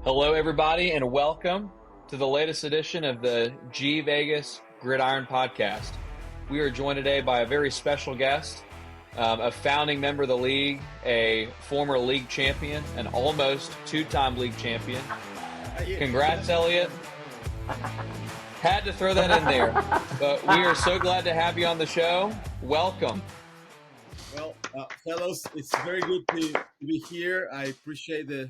Hello, everybody, and welcome to the latest edition of the G Vegas Gridiron Podcast. We are joined today by a very special guest, a founding member of the league, a former league champion, an almost two-time league champion. Congrats, Elliot. Had to throw that in there, but we are so glad to have you on the show. Welcome. Well, fellows, it's very good to be here. I appreciate the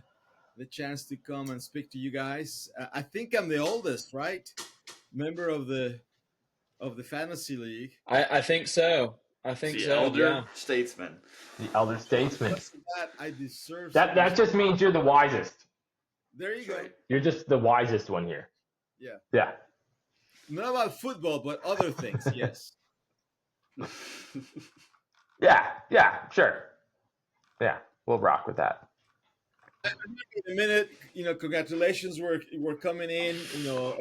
chance to come and speak to you guys. I think I'm the oldest, right? Member of the fantasy league. I think so. The elder statesman. The elder statesman. That I deserve. That just means you're the wisest. There you go. You're just the wisest one here. Yeah. Yeah. Not about football, but other things. Yes. Yeah, sure. Yeah, we'll rock with that. In a minute, congratulations were coming in.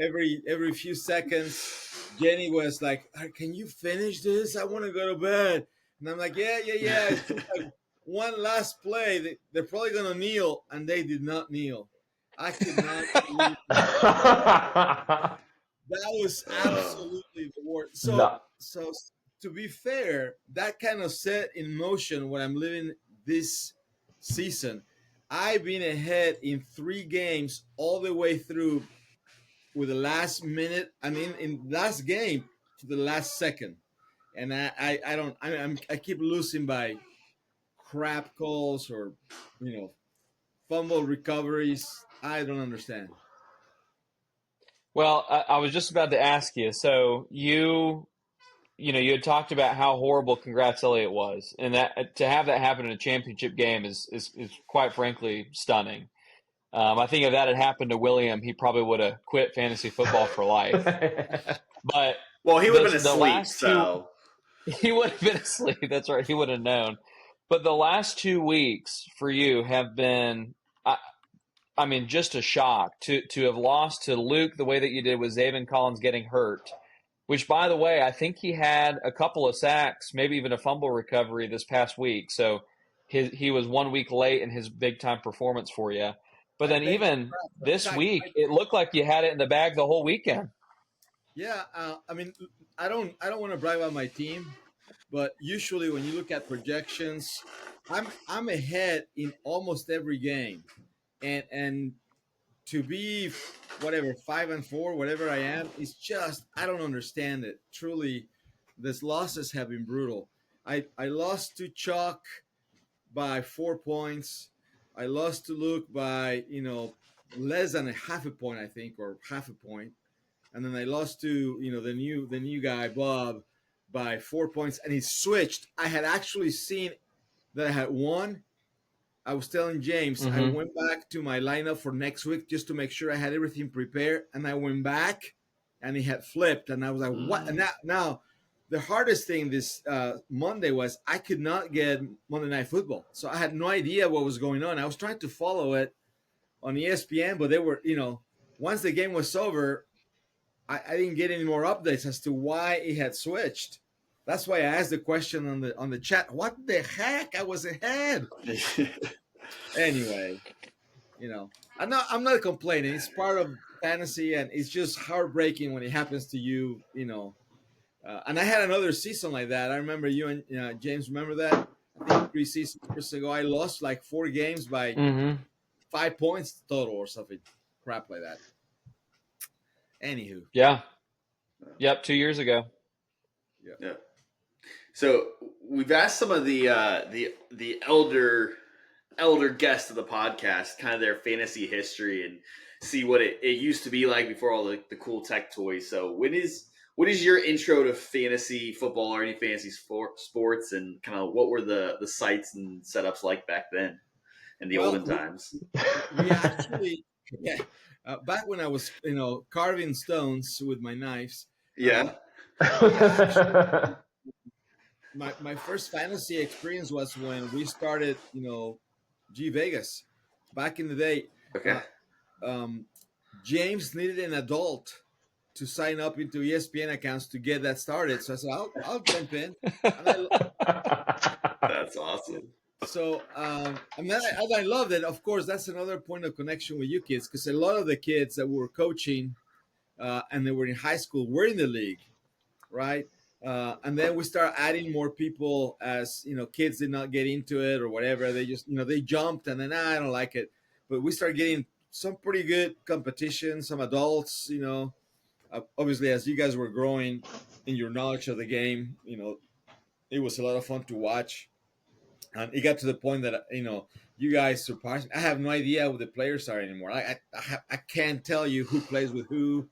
Every few seconds, Jenny was like, "Can you finish this? I want to go to bed." And I'm like, "Yeah." It's just like one last play. They're probably gonna kneel, and they did not kneel. I could not believe that. That was absolutely the worst. So to be fair, that kind of set in motion what I'm living this season. I've been ahead in 3 games all the way through with the last minute. I mean, in last game to the last second, and I keep losing by crap calls or fumble recoveries. I don't understand. Well, I was just about to ask you. So you had talked about how horrible Congrats Elliot was, and that to have that happen in a championship game is quite frankly stunning. I think if that had happened to William, he probably would have quit fantasy football for life. But he would have been asleep. He would have been asleep. That's right. He would have known. But the last 2 weeks for you have been, just a shock to have lost to Luke the way that you did with Zaven Collins getting hurt. Which, by the way, I think he had a couple of sacks, maybe even a fumble recovery this past week. So he was 1 week late in his big-time performance for you. But then even this week, it looked like you had it in the bag the whole weekend. Yeah, I don't want to brag about my team, but usually when you look at projections, I'm ahead in almost every game, and to be 5-4, whatever I am, it's just I don't understand it. Truly, these losses have been brutal. I lost to Chuck by 4 points. I lost to Luke by less than a half a point, I think, or half a point, and then I lost to the new guy Bob by 4 points, and he switched. I had actually seen that I had won. I was telling James, I went back to my lineup for next week just to make sure I had everything prepared. And I went back and he had flipped. And I was like, what? And now the hardest thing this Monday was I could not get Monday Night Football. So I had no idea what was going on. I was trying to follow it on ESPN, but they were, once the game was over, I didn't get any more updates as to why it had switched. That's why I asked the question on the chat. What the heck? I was ahead. Anyway, I'm not complaining. It's part of fantasy, and it's just heartbreaking when it happens to you. And I had another season like that. I remember you and James. Remember that? I think 3 seasons ago, I lost like 4 games by 5 points total or something crap like that. Anywho. Yeah. Yep. 2 years ago. Yeah. So we've asked some of the elder guests of the podcast kind of their fantasy history and see what it used to be like before all the cool tech toys. So what is your intro to fantasy football or any fantasy sports, and kind of what were the sites and setups like back then in the olden times? We actually, back when I was carving stones with my knives. Yeah. My first fantasy experience was when we started, G Vegas back in the day. Okay. James needed an adult to sign up into ESPN accounts to get that started. So I said, I'll jump in. That's awesome. So I mean, I love that. Of course, that's another point of connection with you kids, because a lot of the kids that we were coaching and they were in high school were in the league, right? And then we start adding more people as kids did not get into it or whatever. They just they jumped and then I don't like it. But we start getting some pretty good competition. Some adults, obviously as you guys were growing in your knowledge of the game, it was a lot of fun to watch. And it got to the point that you guys surpassed me. I have no idea who the players are anymore. I can't tell you who plays with who.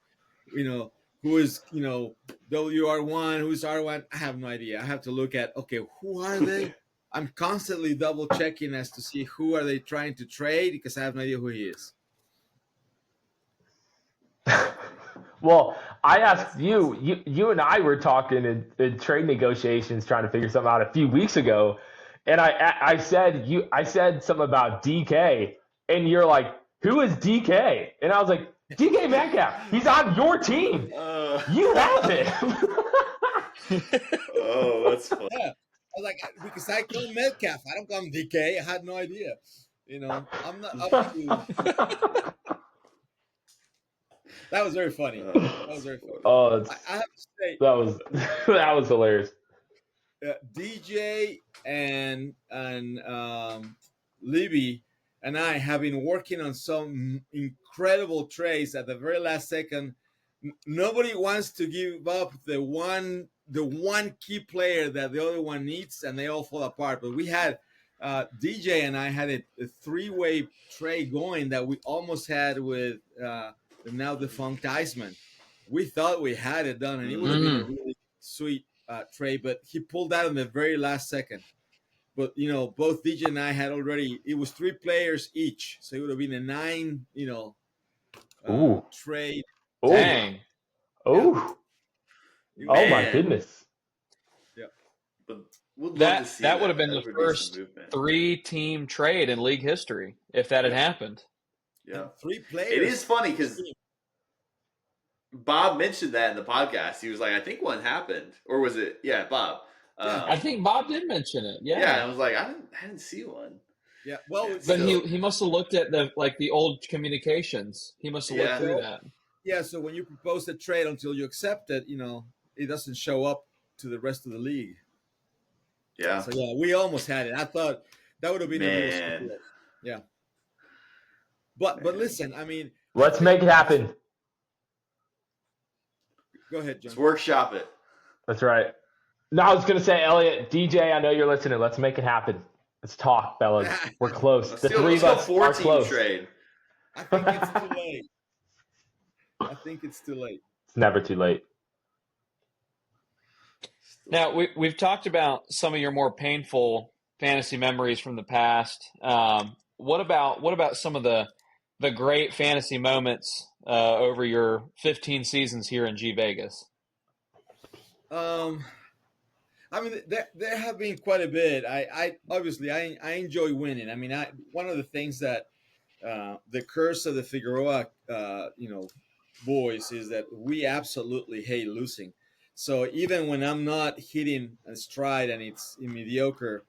Who is WR1, who's R1. I have no idea. I have to look at, okay, who are they? I'm constantly double checking as to see who are they trying to trade, because I have no idea who he is. Well, I asked you and I were talking in trade negotiations, trying to figure something out a few weeks ago, and I said something about DK, and you're like, who is DK? And I was like, DK Metcalf. He's on your team. You have it. Oh, that's funny. Yeah. I was like, because I call him Metcalf. I don't call him DK. I had no idea. I'm not up to. That was very funny. Oh, I have to say that was hilarious. DJ and Libby and I have been working on some incredible trades at the very last second. Nobody wants to give up the one key player that the other one needs, and they all fall apart. But we had DJ and I had a three-way trade going that we almost had with the now defunct Iceman. We thought we had it done, and it would have been a really sweet trade, but he pulled out in the very last second. But both DJ and I had already. It was 3 players each, so it would have been a 9. Trade. Ooh. Dang. Oh. Yeah. Oh my goodness. Yeah. But we'd that would have been the first 3-team trade in league history if that had happened. Yeah. And 3 players. It is funny because Bob mentioned that in the podcast. He was like, I think one happened. Or was it? Yeah, Bob. I think Bob did mention it. Yeah. Yeah, I was like, I didn't see one. Yeah. Well, but he must have looked at the old communications. He must have looked through that. Yeah, so when you propose a trade until you accept it, it doesn't show up to the rest of the league. Yeah. So yeah, we almost had it. I thought that would have been a real. Yeah. But listen, I mean, let's make it happen. Go ahead, John. Let's workshop it. That's right. No, I was going to say, Elliot, DJ, I know you're listening. Let's make it happen. Let's talk, fellas. We're close. The 3 of us are close. Trade. I think it's too late. It's never too late. Now, we've talked about some of your more painful fantasy memories from the past. What about some of the great fantasy moments over your 15 seasons here in G Vegas? I mean, there have been quite a bit. I obviously enjoy winning. I mean, one of the things that the curse of the Figueroa, boys is that we absolutely hate losing. So even when I'm not hitting a stride and it's mediocre,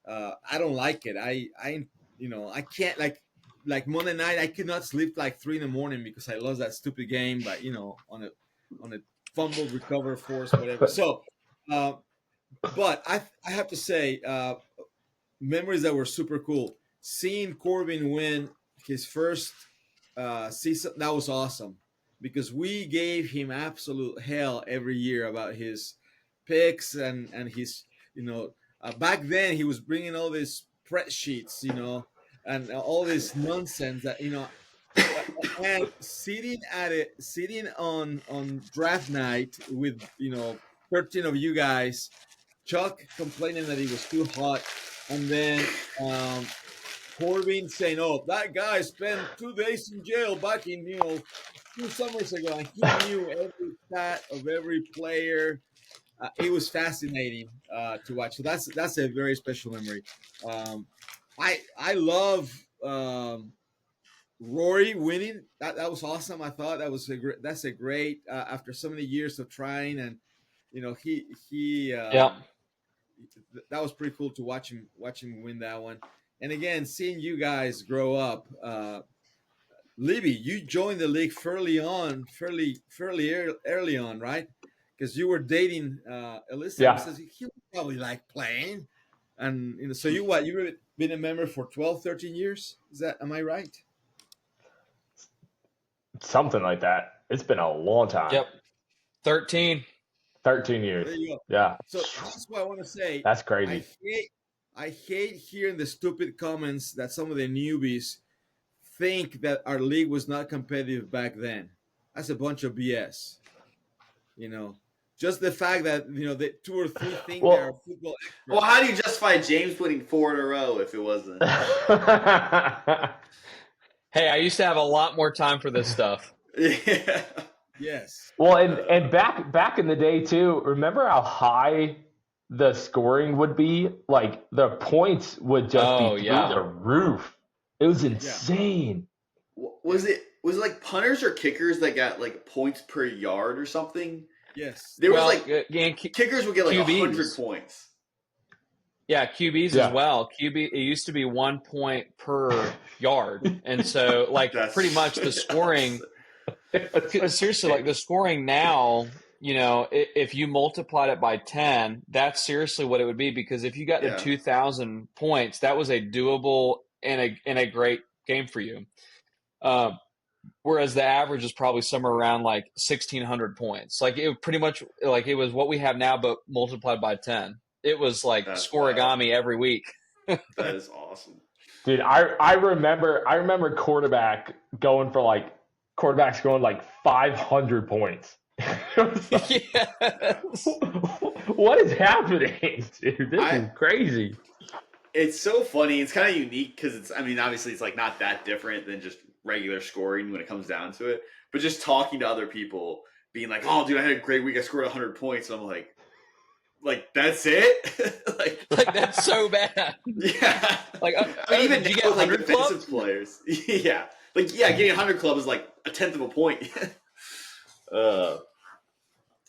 I don't like it. I can't like Monday night. I could not sleep like 3 a.m. because I lost that stupid game. But on a fumble recover force, whatever. So. But I have to say, memories that were super cool. Seeing Corbin win his first season, that was awesome. Because we gave him absolute hell every year about his picks and his, back then he was bringing all these spreadsheets, and all this nonsense that, and sitting on draft night with, 13 of you guys, Chuck complaining that he was too hot, and then Corbin saying, "Oh, that guy spent 2 days in jail back in 2 summers ago, and he knew every stat of every player." It was fascinating to watch. So that's a very special memory. I love Rory winning. That was awesome. I thought that's a great after so many years of trying, and he that was pretty cool to watch him win that one. And again, seeing you guys grow up. Libby, you joined the league fairly early on, right? Because you were dating Alyssa. Yeah. Says he would probably like playing, and so you've been a member for 12, 13 years. Am I right? Something like that. It's been a long time. Yep. 13 years. There you go. Yeah. So that's what I want to say. That's crazy. I hate hearing the stupid comments that some of the newbies think that our league was not competitive back then. That's a bunch of BS. Just the fact that the 2 or 3 think they are football experts. Well, how do you justify James winning 4 in a row if it wasn't? Hey, I used to have a lot more time for this stuff. Yeah. Yes. Well, and back in the day too, remember how high the scoring would be? Like the points would just be through the roof. It was insane. Yeah. Was it like punters or kickers that got like points per yard or something? Yes. There was kickers would get like QBs. 100 points. Yeah, QBs as well. It used to be 1 point per yard, and so pretty much the scoring. Seriously, like the scoring now, if you multiplied it by 10, that's seriously what it would be. Because if you got to 2,000 points, that was a doable and a great game for you. Whereas the average is probably somewhere around like 1,600 points. Like it pretty much like it was what we have now, but multiplied by 10. It was like scoregami every week. That is awesome, dude. I remember quarterbacks going like 500 points. Yes. What is happening, dude? This is crazy. It's so funny. It's kind of unique because obviously it's like not that different than just regular scoring when it comes down to it. But just talking to other people, being like, "Oh, dude, I had a great week. I scored 100 points." And I'm like that's it? like that's so bad. Yeah. Like even did you get 100 defensive players. Yeah. Getting 100 club is like a tenth of a point.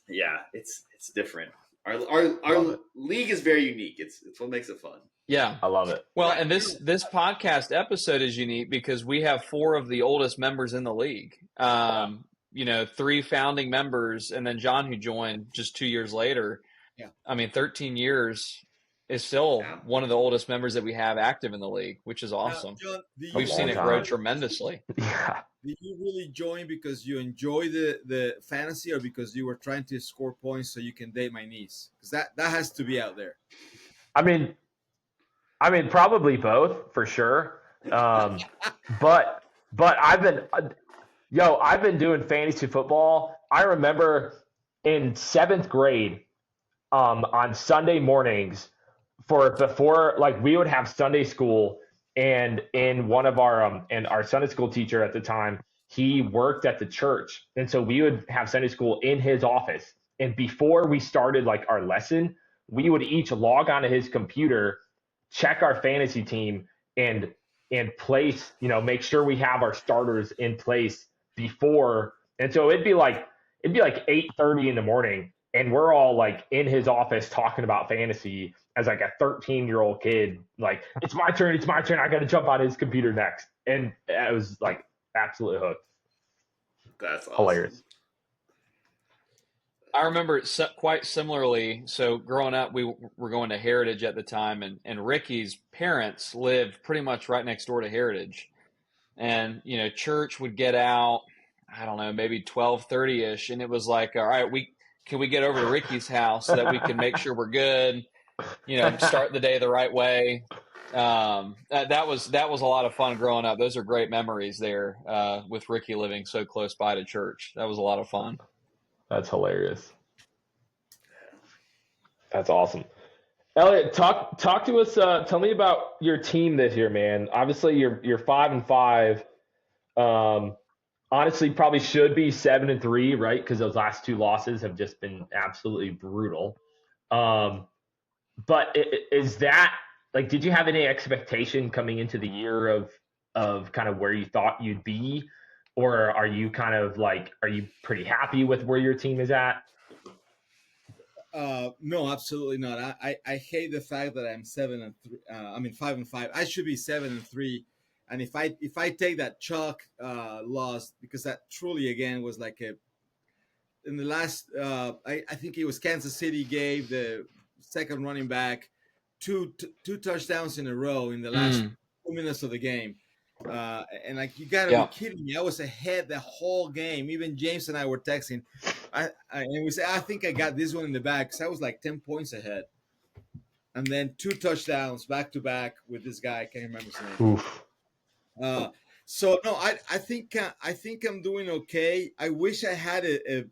Yeah, it's different. Our league is very unique. It's what makes it fun. Yeah, I love it. Well, and this podcast episode is unique because we have 4 of the oldest members in the league. 3 founding members, and then John, who joined just 2 years later. Yeah, 13 years is still one of the oldest members that we have active in the league, which is awesome. Now, John, we've seen it grow tremendously. Yeah. Did you really join because you enjoy the fantasy, or because you were trying to score points so you can date my niece? Because that has to be out there. I mean, probably both for sure. But I've been doing fantasy football. I remember in 7th grade, on Sunday mornings before we would have Sunday school, and in one of our and our Sunday school teacher at the time, he worked at the church, and so we would have Sunday school in his office. And before we started our lesson, we would each log onto his computer, check our fantasy team, and place, make sure we have our starters in place before. And so it'd be like 8:30 in the morning, and we're all in his office talking about fantasy as a 13-year-old kid. It's my turn. I got to jump on his computer next. And I was absolutely hooked. That's awesome. Hilarious. I remember quite similarly. So growing up, we were going to Heritage at the time, and Ricky's parents lived pretty much right next door to Heritage. And, church would get out, I don't know, maybe 12:30-ish. And it was all right, can we get over to Ricky's house so that we can make sure we're good, start the day the right way. That was a lot of fun growing up. Those are great memories there with Ricky living so close by to church. That was a lot of fun. That's hilarious. That's awesome. Elliot, talk to us. Tell me about your team this year, man. Obviously, you're 5-5. Honestly, probably should be 7-3, right? Because those last 2 losses have just been absolutely brutal. But is that did you have any expectation coming into the year of kind of where you thought you'd be? Or are you kind of are you pretty happy with where your team is at? No, absolutely not. I hate the fact that I'm 7-3. 5-5. I should be 7-3. And if I take that chalk loss, because that truly again was like in the last I think it was Kansas City gave the second running back two touchdowns in a row in the last 2 minutes of the game. And like, you gotta be kidding me! I was ahead the whole game. Even James and I were texting. And we said, I think I got this one in the bag because I was like 10 points ahead. And then 2 touchdowns back to back with this guy. I can't remember his name. So no, I think I'm doing okay. I wish I had a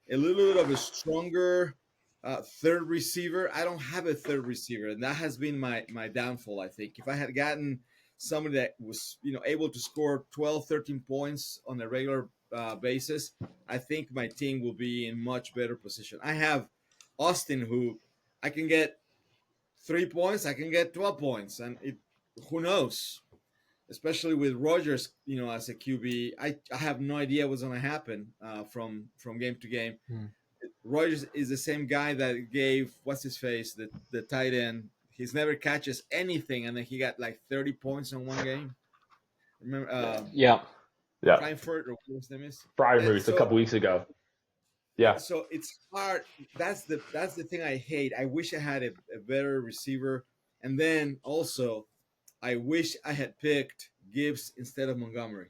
little bit of a stronger third receiver. I don't have a third receiver, and that has been my downfall. I think if I had gotten somebody that was able to score 12, 13 points on a regular basis, I think my team will be in much better position. I have Austin, who I can get 3 points, I can get 12 points, and who knows? Especially with Rodgers, as a QB, I have no idea what's going to happen from game to game. Rodgers is the same guy that gave what's his face the tight end. He's never catches anything, and then he got like 30 points in one game. Remember? Yeah. Frankfurt, or what his name is? Fryermuth a couple weeks ago. Yeah. So it's hard. That's the thing I hate. I wish I had a better receiver, and then also, I wish I had picked Gibbs instead of Montgomery.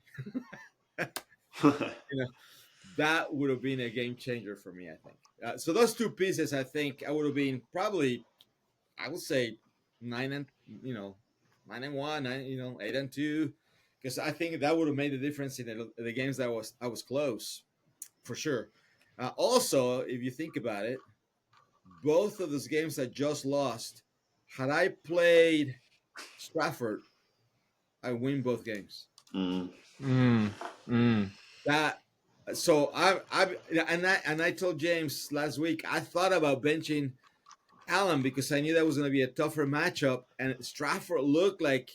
That would have been a game changer for me, I think. So those two pieces, I think I would have been probably, I would say 9-1, 8-2, because I think that would have made the difference in the games that I was close, for sure. Also, if you think about it, both of those games I just lost, had I played Stratford, I win both games. So I told James last week, I thought about benching Allen because I knew that was going to be a tougher matchup, and Stratford looked like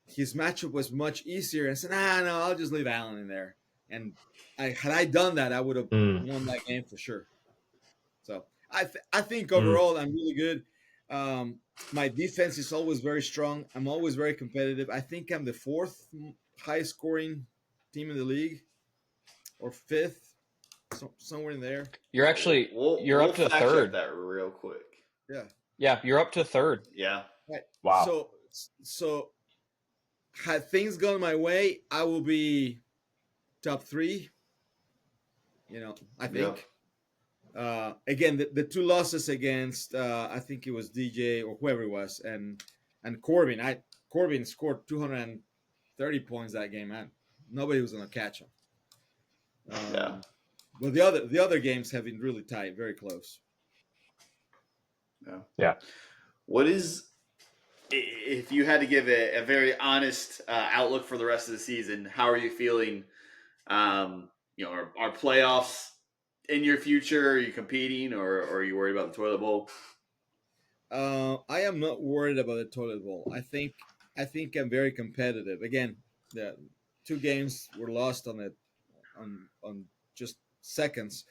his matchup was much easier. I said, no, I'll just leave Allen in there. And had I done that, I would have won that game for sure. So I think overall I'm really good. My defense is always very strong. I'm always very competitive. I think I'm the 4th highest scoring team in the league, or 5th, somewhere in there. You're actually you're up to 3rd. That real quick. Yeah, you're up to 3rd. Yeah. Right. Wow. So had things gone my way, I will be top 3. I think. Again, the 2 losses against I think it was DJ or whoever it was, and Corbin. Corbin scored 230 points that game, man. Nobody was gonna catch him. But the other games have been really tight, very close. Yeah. What is, if you had to give a very honest outlook for the rest of the season, how are you feeling? Are playoffs in your future? Are you competing, or are you worried about the toilet bowl? I am not worried about the toilet bowl. I think I'm very competitive. Again, the 2 games were lost on just seconds.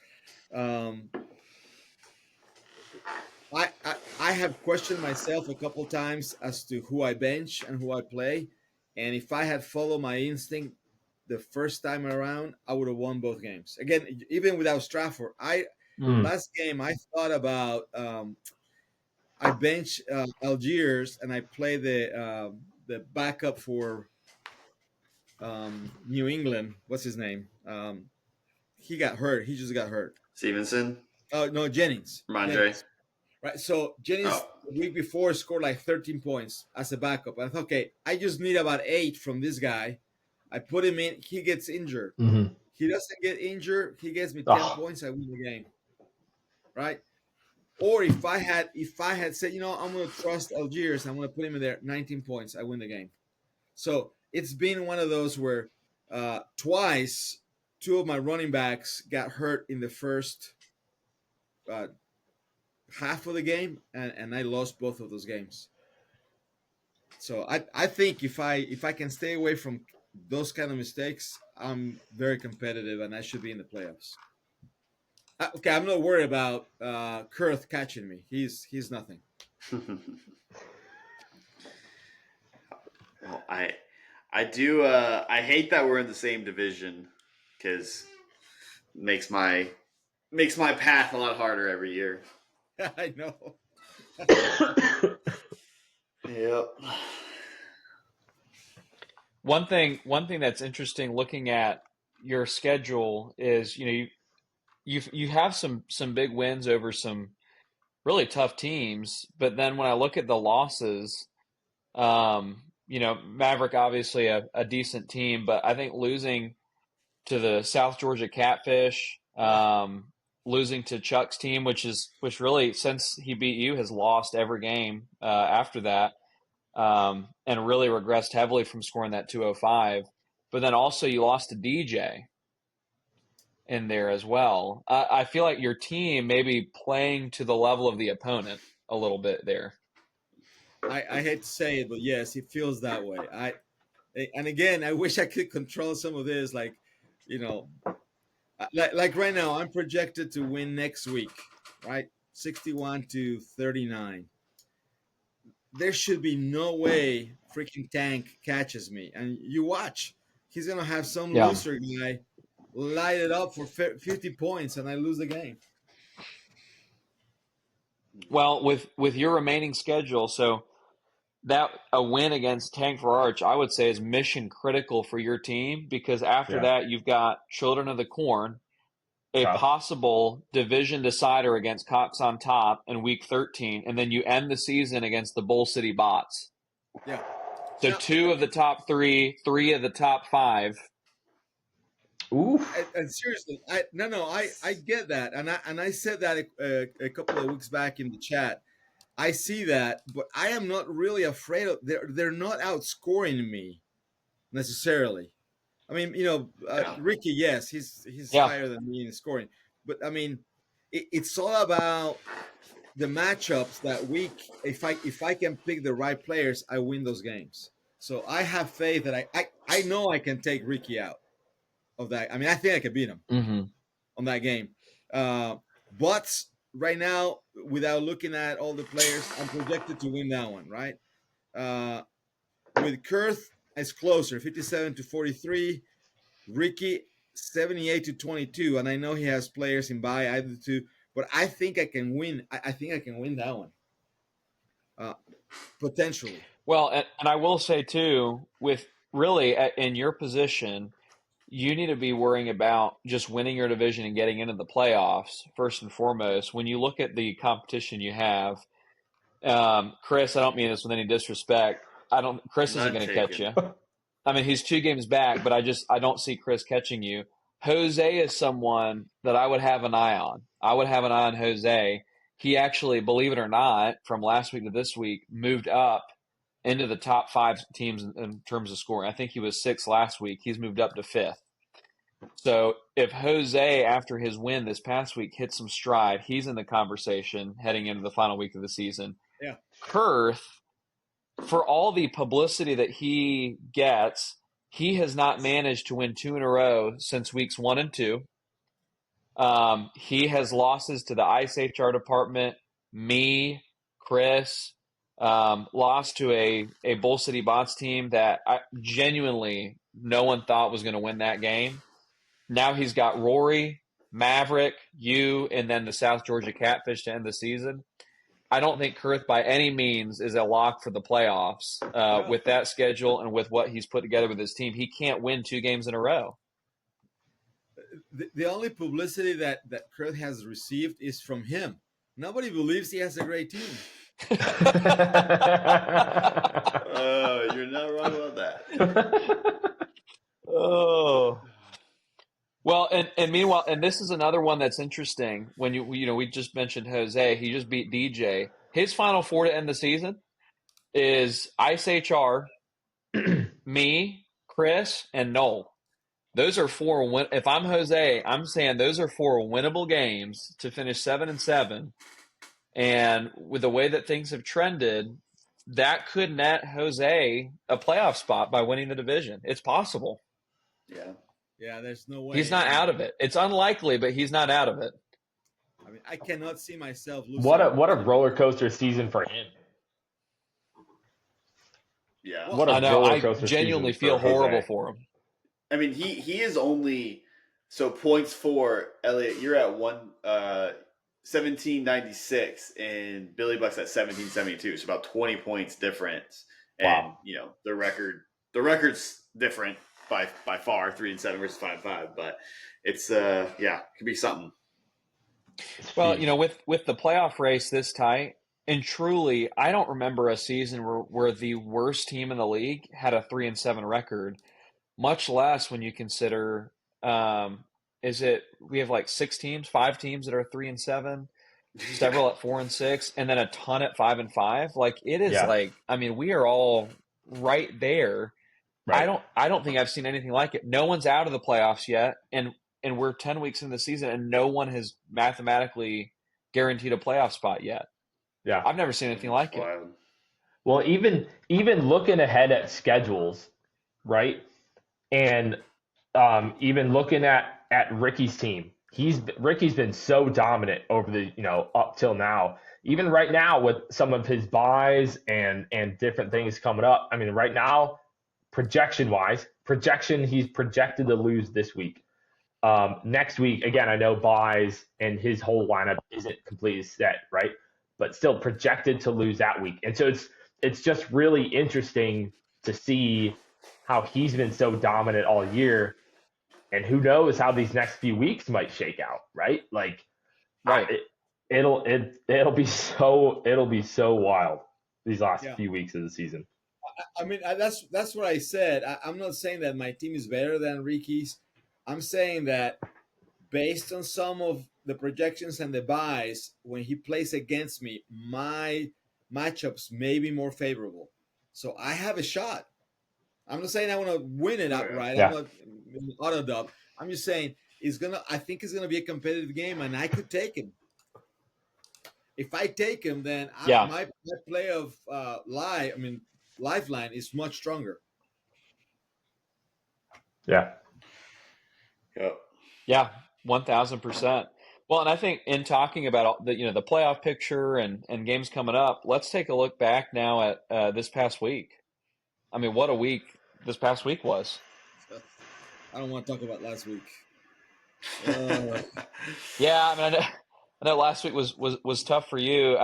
I have questioned myself a couple times as to who I bench and who I play, and if I had followed my instinct the first time around, I would have won both games. Again, even without Stratford, last game I thought about I bench Algiers and I play the backup for New England. What's his name? He got hurt. He just got hurt. Stevenson? Oh no, Jennings. Ramondre. Right. So Jennings the week before scored like 13 points as a backup. I thought, okay, I just need about 8 from this guy. I put him in. He gets injured. He doesn't get injured. He gets me 10 points. I win the game. Right. Or if I had said, I'm going to trust Algiers, I'm going to put him in there, 19 points, I win the game. So it's been one of those where twice 2 of my running backs got hurt in the first half of the game, and I lost both of those games. So I think if I can stay away from those kind of mistakes, I'm very competitive, and I should be in the playoffs. Okay, I'm not worried about Kurth catching me. He's nothing. Well, I do I hate that we're in the same division because makes my path a lot harder every year. I know. Yep. One thing that's interesting looking at your schedule is, you have some big wins over some really tough teams, but then when I look at the losses, Maverick obviously a decent team, but I think losing to the South Georgia Catfish, losing to Chuck's team, which really, since he beat you, has lost every game after that, and really regressed heavily from scoring that 205. But then also you lost to DJ in there as well. I feel like your team may be playing to the level of the opponent a little bit there. I hate to say it, but yes, it feels that way. And again, I wish I could control some of this. Like right now, I'm projected to win next week, right? 61-39. There should be no way freaking Tank catches me. And you watch, he's gonna have some looser guy light it up for 50 points, and I lose the game. Well, with your remaining schedule, so that a win against Tank for Arch, I would say, is mission critical for your team, because after that you've got Children of the Corn, a possible division decider against Cox on Top in week 13, and then you end the season against the Bull City Bots. Yeah. So 2 of the top 3, 3 of the top 5. Oof. And seriously, I get that, and I said that a couple of weeks back in the chat. I see that, but I am not really afraid of. They're not outscoring me necessarily. I mean, Ricky, yes, he's higher than me in scoring, but I mean, it's all about the matchups that week. If I can pick the right players, I win those games. So I have faith that I know I can take Ricky out of that. I mean, I think I can beat him on that game. But right now, without looking at all the players, I'm projected to win that one, right? With Kurth, it's closer, 57-43. Ricky, 78-22. And I know he has players in bye, either two, but I think I can win. I think I can win that one, potentially. Well, and I will say, too, with really in your position, you need to be worrying about just winning your division and getting into the playoffs first and foremost. When you look at the competition you have, Chris, I don't mean this with any disrespect. Chris isn't going to catch you. I mean, he's 2 games back, but I don't see Chris catching you. Jose is someone that I would have an eye on. I would have an eye on Jose. He actually, believe it or not, from last week to this week, moved up into the top 5 teams in terms of scoring. I think he was 6th last week. He's moved up to 5th. So if Jose, after his win this past week, hits some stride, he's in the conversation heading into the final week of the season. Yeah. Kurth, for all the publicity that he gets, he has not managed to win 2 in a row since weeks 1 and 2. He has losses to the ICE HR department, me, Chris, lost to a Bull City Bots team that genuinely no one thought was going to win that game. Now he's got Rory, Maverick, you, and then the South Georgia Catfish to end the season. I don't think Kurth by any means is a lock for the playoffs with that schedule and with what he's put together with his team. He can't win 2 games in a row. The only publicity that Kurth has received is from him. Nobody believes he has a great team. You're not wrong about that. Oh. Well, and meanwhile, and this is another one that's interesting. When we just mentioned Jose, he just beat DJ. His final 4 to end the season is ICE HR, me, Chris, and Noel. Those are 4. If I'm Jose, I'm saying those are 4 winnable games to finish 7-7. And with the way that things have trended, that could net Jose a playoff spot by winning the division. It's possible. Yeah. Yeah, there's no way. He's not out of it. It's unlikely, but he's not out of it. I mean, I cannot see myself losing. What a roller coaster season for him. Yeah. Well, What a I know. roller I coaster genuinely season feel for Jose. horrible for him. I mean, he is only so points for Elliot. You're at 1796, and Billy Buck's at 1772. So about 20 points difference. And Wow. the record's different by far, 3-7 versus 5-5. But it's could be something. Well, Jeez. with the playoff race this tight, and truly, I don't remember a season where the worst team in the league had a 3-7 record. Much less when you consider, we have like 5 teams that are 3-7, several at 4-6, and then a ton at 5-5. Like it is Yeah. we are all right there. Right. I don't think I've seen anything like it. No one's out of the playoffs yet, and we're 10 weeks into the season, and no one has mathematically guaranteed a playoff spot yet. Yeah. I've never seen anything like it. Well, even looking ahead at schedules, right? And even looking at Ricky's team, Ricky's been so dominant over the up till now. Even right now with some of his buys and different things coming up. I mean, right now, projection he's projected to lose this week. Next week, again, I know buys and his whole lineup isn't completely set, right? But still projected to lose that week. And so it's just really interesting to see how he's been so dominant all year, and who knows how these next few weeks might shake out, right? Like, Right. It'll be so wild these last Yeah. few weeks of the season. I mean, that's what I said. I'm not saying that my team is better than Ricky's. I'm saying that based on some of the projections and the buys, when he plays against me, my matchups may be more favorable. So I have a shot. I'm not saying I want to win it outright. Yeah. I'm not auto dub. I'm just saying I think it's gonna be a competitive game, and I could take him. If I take him, then my play of lifeline is much stronger. Yeah. Yep. Yeah, 1,000%. Well, and I think in talking about the playoff picture and games coming up, let's take a look back now at this past week. I mean, what a week this past week was. I don't want to talk about last week. Yeah, I mean, I know last week was tough for you.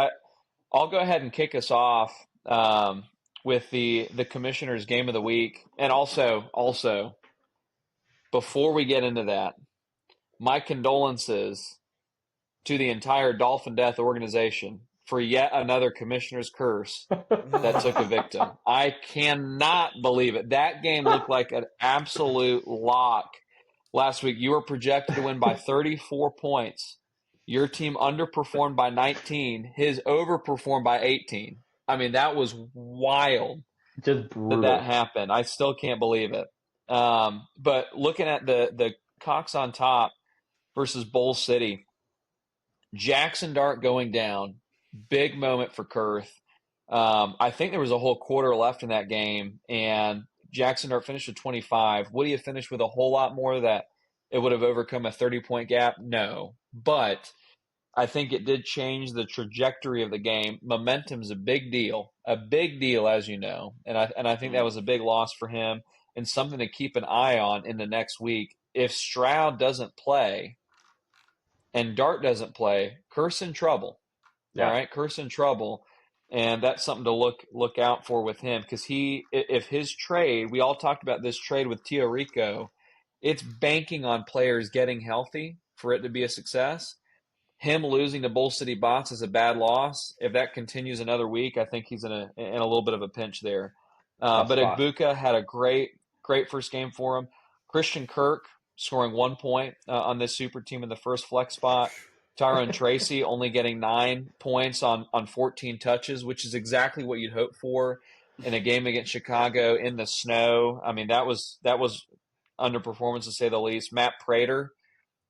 I'll go ahead and kick us off with the commissioner's game of the week, and also before we get into that, my condolences to the entire Dolphin Death organization for yet another commissioner's curse that took a victim. I cannot believe it. That game looked like an absolute lock last week. You were projected to win by 34 points. Your team underperformed by 19. His overperformed by 18. I mean, that was wild. Just brutal. That happened. I still can't believe it. But looking at the Cox on top versus Bowl City, Jackson Dart going down, big moment for Kurth. I think there was a whole quarter left in that game, and Jackson Dart finished with 25. Would he have finished with a whole lot more that it would have overcome a 30-point gap? No. But I think it did change the trajectory of the game. Momentum's a big deal, as you know. And I think that was a big loss for him and something to keep an eye on in the next week. If Stroud doesn't play and Dart doesn't play, Kurth's in trouble. Yeah. All right, Kurth's in trouble. And that's something to look out for with him, because if his trade, we all talked about this trade with Tio Rico, it's banking on players getting healthy for it to be a success. Him losing to Bull City Bots is a bad loss. If that continues another week, I think he's in a little bit of a pinch there. But Igbuka had a great first game for him. Christian Kirk scoring 1 point on this super team in the first flex spot. Tyrone Tracy only getting 9 points on 14 touches, which is exactly what you'd hope for in a game against Chicago in the snow. I mean, that was underperformance to say the least. Matt Prater,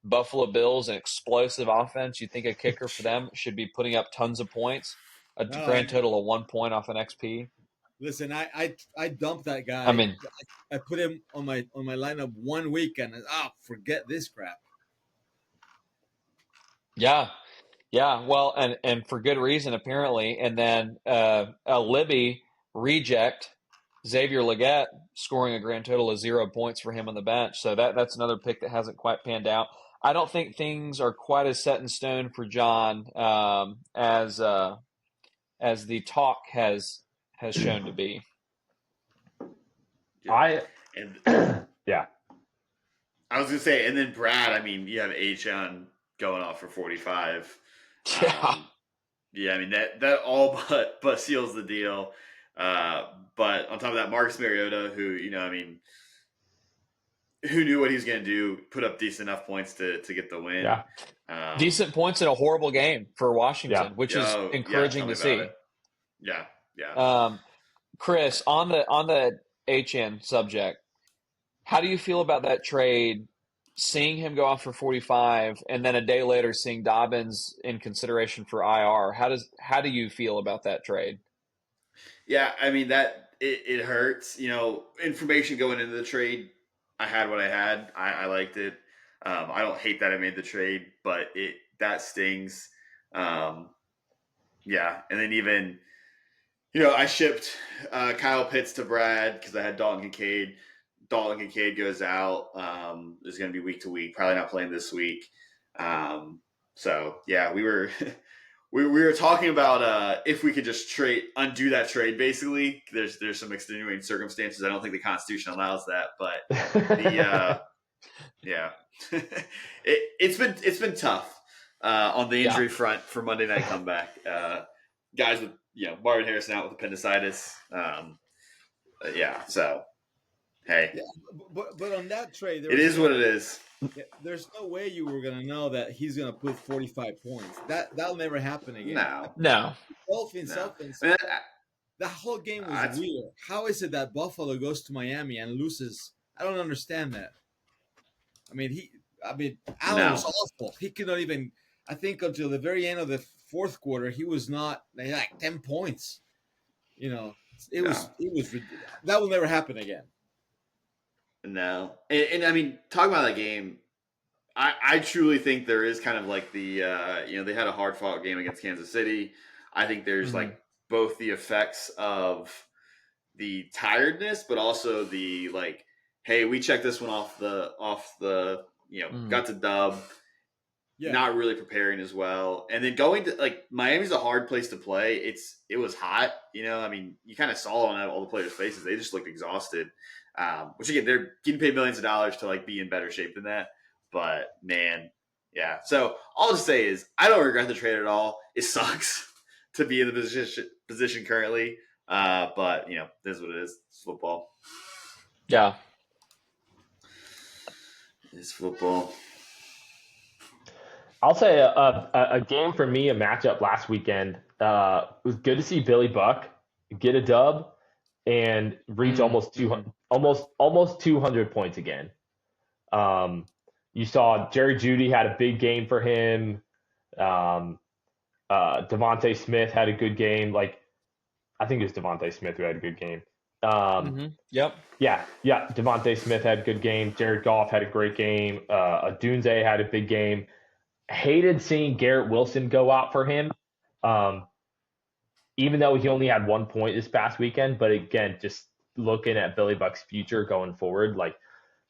Buffalo Bills, an explosive offense. You think a kicker for them should be putting up tons of points. A grand total of 1 point off an XP. Listen, I dumped that guy. I mean, I put him on my lineup 1 week and forget this crap. Yeah. Yeah, well, and for good reason apparently. And then a Libby reject, Xavier Legette, scoring a grand total of 0 points for him on the bench. So that's another pick that hasn't quite panned out. I don't think things are quite as set in stone for John as the talk has shown to be. Yeah. I was gonna say, and then Brad. I mean, you have Achon going off for 45. Yeah. Yeah, I mean that all but seals the deal. But on top of that, Marcus Mariota, who who knew what he was going to do, put up decent enough points to get the win. Yeah. Decent points in a horrible game for Washington, which is encouraging to see. Yeah. Chris, on the HN subject, how do you feel about that trade? Seeing him go off for 45, and then a day later seeing Dobbins in consideration for IR. How do you feel about that trade? Yeah, I mean that it hurts. Information going into the trade, I had what I had. I liked it. I don't hate that I made the trade, but that stings. Yeah, and then even I shipped Kyle Pitts to Brad because I had Dalton Kincaid. Dalton Kincaid goes out. Is going to be week to week. Probably not playing this week. So yeah, we were we were talking about if we could just undo that trade. Basically, there's some extenuating circumstances. I don't think the Constitution allows that, but yeah, it's been tough on the injury front for Monday Night Comeback. Guys with Marvin Harrison out with appendicitis. So. Hey, but on that trade, it is what it is. There's no way you were gonna know that he's gonna put 45 points. That'll never happen again. No. Dolphins. That whole game was weird. How is it that Buffalo goes to Miami and loses? I don't understand that. Allen was awful. He could not even. I think until the very end of the fourth quarter, he was not like 10 points. It was that will never happen again. No. And I mean, talking about that game, I truly think there is kind of like the, they had a hard fought game against Kansas City. I think there's like both the effects of the tiredness, but also the like, hey, we checked this one off the got to dub, not really preparing as well. And then going to like Miami's a hard place to play. It was hot, I mean, you kind of saw on all the players' faces. They just looked exhausted. Which again, they're getting paid millions of dollars to like be in better shape than that. But man, yeah. So all to say is I don't regret the trade at all. It sucks to be in the position currently. But this is what it is. It's football. Yeah. It's football. I'll say a game for me, a matchup last weekend. It was good to see Billy Buck get a dub and reach almost 200 points again. You saw Jerry Jeudy had a big game for him. Devontae Smith had a good game. I think it was Devontae Smith who had a good game. Yep. Yeah. Devontae Smith had a good game. Jared Goff had a great game. Adunze had a big game. Hated seeing Garrett Wilson go out for him. Even though he only had 1 point this past weekend, but again, just looking at Billy Buck's future going forward,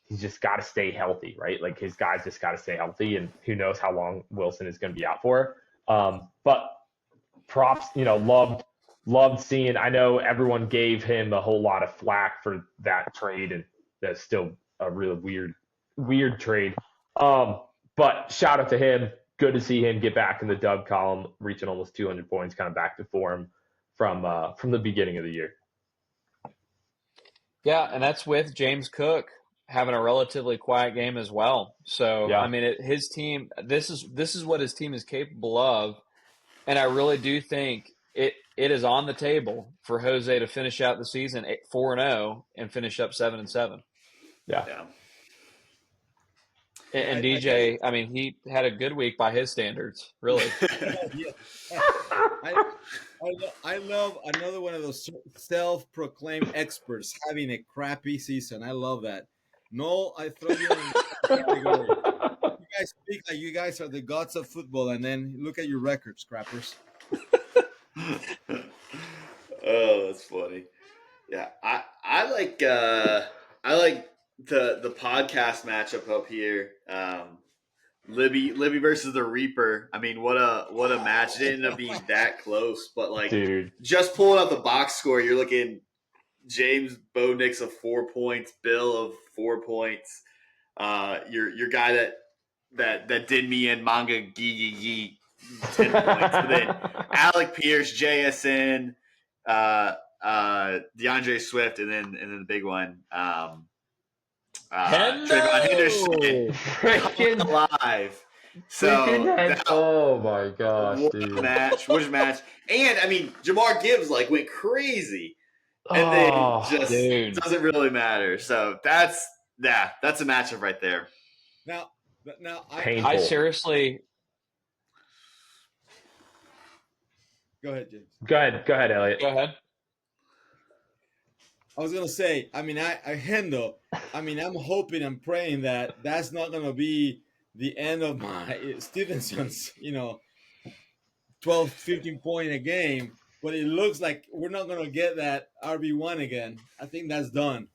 he's just got to stay healthy, right? His guys just got to stay healthy, and who knows how long Wilson is going to be out for. But props, loved seeing. I know everyone gave him a whole lot of flack for that trade, and that's still a really weird trade. But shout out to him. Good to see him get back in the dub column, reaching almost 200 points, kind of back to form from the beginning of the year. Yeah, and that's with James Cook having a relatively quiet game as well. So I mean, his team. This is what his team is capable of, and I really do think it is on the table for Jose to finish out the season 4-0 and finish up 7-7. Yeah. And DJ, I mean, he had a good week by his standards, really. I love another one of those self-proclaimed experts having a crappy season. I love that. No, I throw you in the category. You guys speak like you guys are the gods of football, and then look at your record, scrappers. Oh, that's funny. Yeah, I like the podcast matchup up here. Libby versus the Reaper. I mean, what a match! It ended up being that close, but like, Dude. just pulling up the box score, you're looking James Bo Nix of 4 points, Bill of 4 points. Your guy that did me in manga Gigi 10 points, and then Alec Pierce, JSN, DeAndre Swift, and then the big one, Trayvon Henderson, Freaking alive. So oh my gosh, what dude. a match! What a match! And I mean, Jamar Gibbs like went crazy, and then just doesn't really matter. So that's a matchup right there. Now I seriously. Go ahead, James. Go ahead, Elliot. Go ahead. I was gonna say, I mean, I'm hoping and praying that that's not gonna be the end of my Stevenson's, 12, 15 point a game. But it looks like we're not gonna get that RB1 again. I think that's done.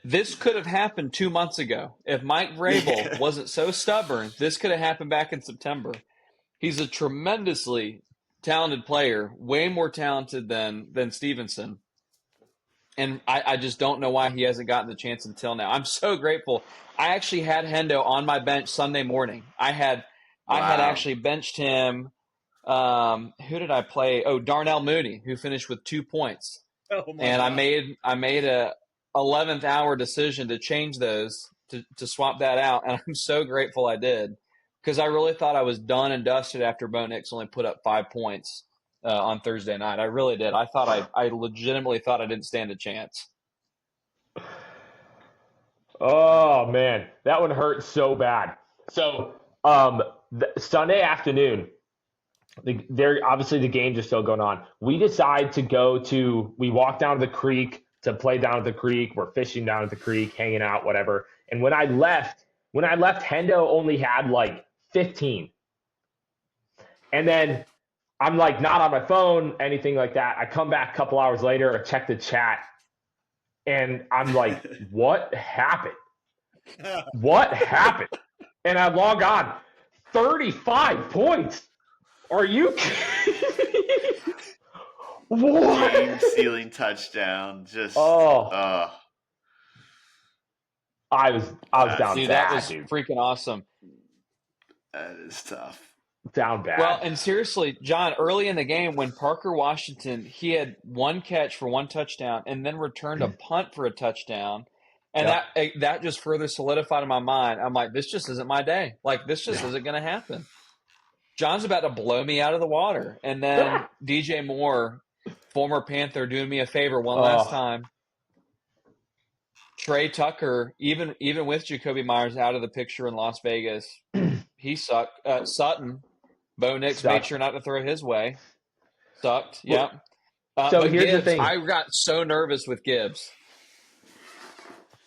This could have happened 2 months ago. If Mike Vrabel wasn't so stubborn, this could have happened back in September. He's a tremendously talented player, way more talented than Stevenson. And I just don't know why he hasn't gotten the chance until now. I'm so grateful. I actually had Hendo on my bench Sunday morning. I had actually benched him. Who did I play? Oh, Darnell Mooney, who finished with 2 points. And I made a 11th hour decision to change those to swap that out, and I'm so grateful I did. Because I really thought I was done and dusted after Bo Nix only put up 5 points on Thursday night. I really did. I legitimately thought I didn't stand a chance. Oh man, that one hurt so bad. So Sunday afternoon, obviously the games are still going on. We decide we walk down to the creek to play down at the creek. We're fishing down at the creek, hanging out, whatever. And when I left, Hendo only had like 15. And then I'm like not on my phone, anything like that. I come back a couple hours later, I check the chat, and I'm like, what happened? What happened? And I log on, 35 points. Are you kidding me? What? Game ceiling touchdown. Just I was down dude, bad, that was dude. freaking awesome. That is tough. Down bad. Well, and seriously, John, early in the game when Parker Washington, he had 1 catch for 1 touchdown and then returned a punt for a touchdown. And that just further solidified in my mind. I'm like, this just isn't my day. Like, this just isn't going to happen. John's about to blow me out of the water. And then DJ Moore, former Panther, doing me a favor one last time. Trey Tucker, even with Jacoby Myers out of the picture in Las Vegas, he sucked. Sutton, Bo Nix made sure not to throw his way. Sucked, yeah. So here's Gibbs, the thing. I got so nervous with Gibbs.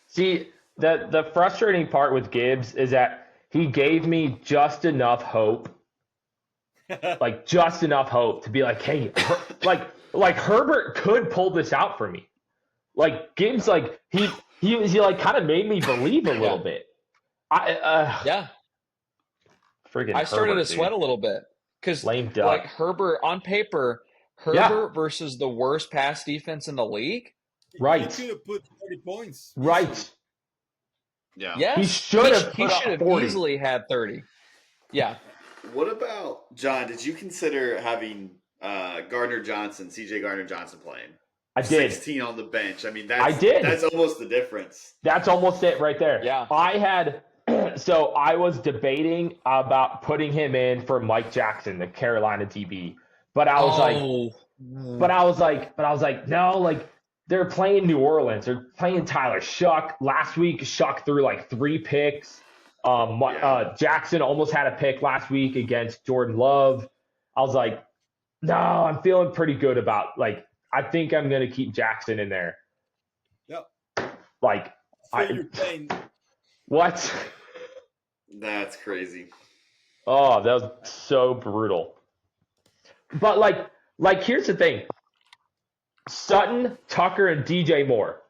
See, the frustrating part with Gibbs is that he gave me just enough hope, like just enough hope to be like, hey, like Herbert could pull this out for me. Like Gibbs, like he like kind of made me believe a little bit. Freaking I started Herbert, to sweat a little bit because like Herbert on paper, versus the worst pass defense in the league. Right. He could have put 30 points. Right. Yeah. Yes. He should have easily had 30. Yeah. What about, John, did you consider having CJ Gardner Johnson playing? I did. 16 on the bench. I mean, I did. That's almost the difference. That's almost it right there. Yeah. So I was debating about putting him in for Mike Jackson, the Carolina DB. But I was like, no, like they're playing New Orleans. They're playing Tyler Shuck. Last week, Shuck threw like 3 picks. Jackson almost had a pick last week against Jordan Love. I was like, no, I'm feeling pretty good about, like, I think I'm going to keep Jackson in there. Yep. Like, So you're playing What? That's crazy. Oh, that was so brutal. But like here's the thing. Sutton, Tucker, and DJ Moore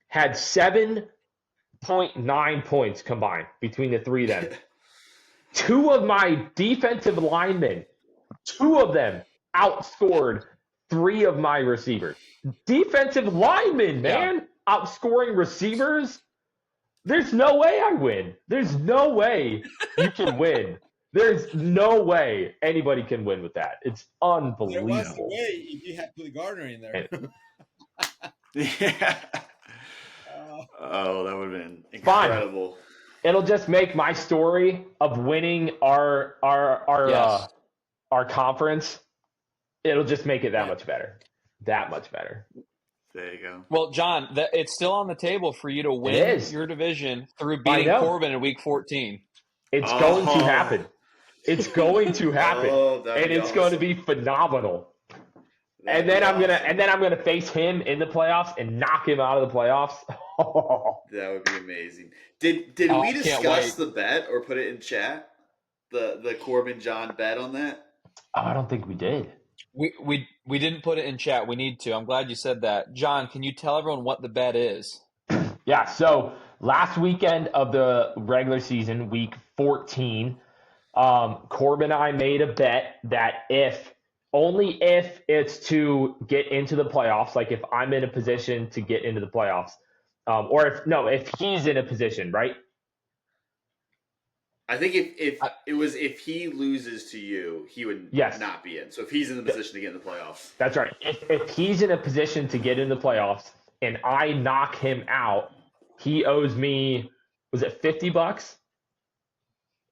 had 7.9 points combined between the three of them. Two of my defensive linemen, two of them outscored three of my receivers. Defensive linemen, man, outscoring receivers. There's no way I win. There's no way you can win. There's no way anybody can win with that. It's unbelievable. There was a way if you had Billy Gardner in there. Yeah. Oh, that would have been incredible. Fine. It'll just make my story of winning our conference. It'll just make it that much better. That much better. There you go. Well, John, it's still on the table for you to win your division through beating Corbin in Week 14. It's going to happen. It's going to happen, and it's awesome. going to be phenomenal. And then I'm gonna face him in the playoffs and knock him out of the playoffs. That would be amazing. Did we discuss the bet or put it in chat? The Corbin John bet on that? Oh, I don't think we did. We didn't put it in chat. We need to. I'm glad you said that. John, can you tell everyone what the bet is? Yeah, so last weekend of the regular season, week 14, Corbin and I made a bet that only if it's to get into the playoffs, like if I'm in a position to get into the playoffs, or if he's in a position, right? I think if he loses to you, he would not be in. So if he's in the position to get in the playoffs. That's right. If he's in a position to get in the playoffs and I knock him out, he owes me, was it $50?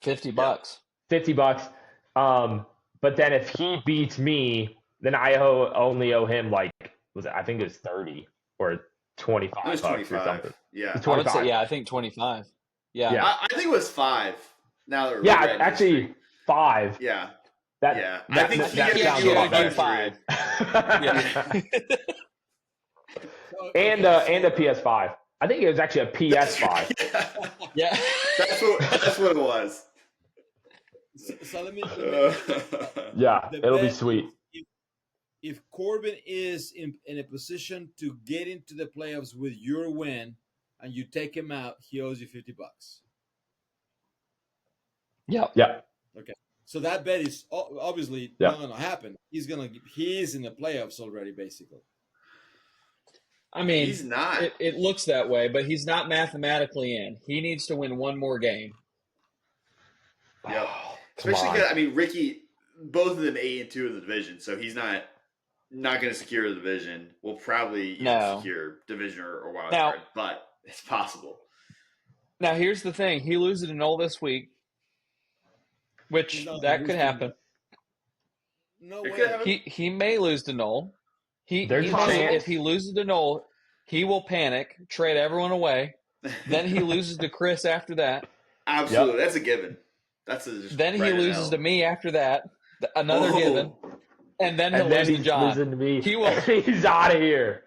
$50. $50. But then if he beats me, then I only owe him I think it was 30 or 25 it was bucks 25. or something. Yeah. 25. I think 25. Yeah. I think it was 5. Now that we're actually 5. Yeah. That I think he sounds gave a you lot better. 5. And a PS5. I think it was actually a PS5. Yeah. That's what it was. So let me yeah, it'll be sweet. If Corbin is in a position to get into the playoffs with your win and you take him out, he owes you $50. Yeah. Okay. So that bet is obviously not going to happen. He's in the playoffs already, basically. I mean, he's not. It looks that way, but he's not mathematically in. He needs to win one more game. Yep. Especially because Ricky, both of them 8-2 in the division, so he's not going to secure the division. We'll probably secure division or wild card, but it's possible. Now here's the thing: he loses to Noel this week, which that could happen. No way. He may lose to Noel. If he loses to Noel, he will panic, trade everyone away. Then he loses to Chris after that. Absolutely, that's a given. Then he loses to me after that, another given, and then he'll lose to John. Losing to me. He will. He's out of here.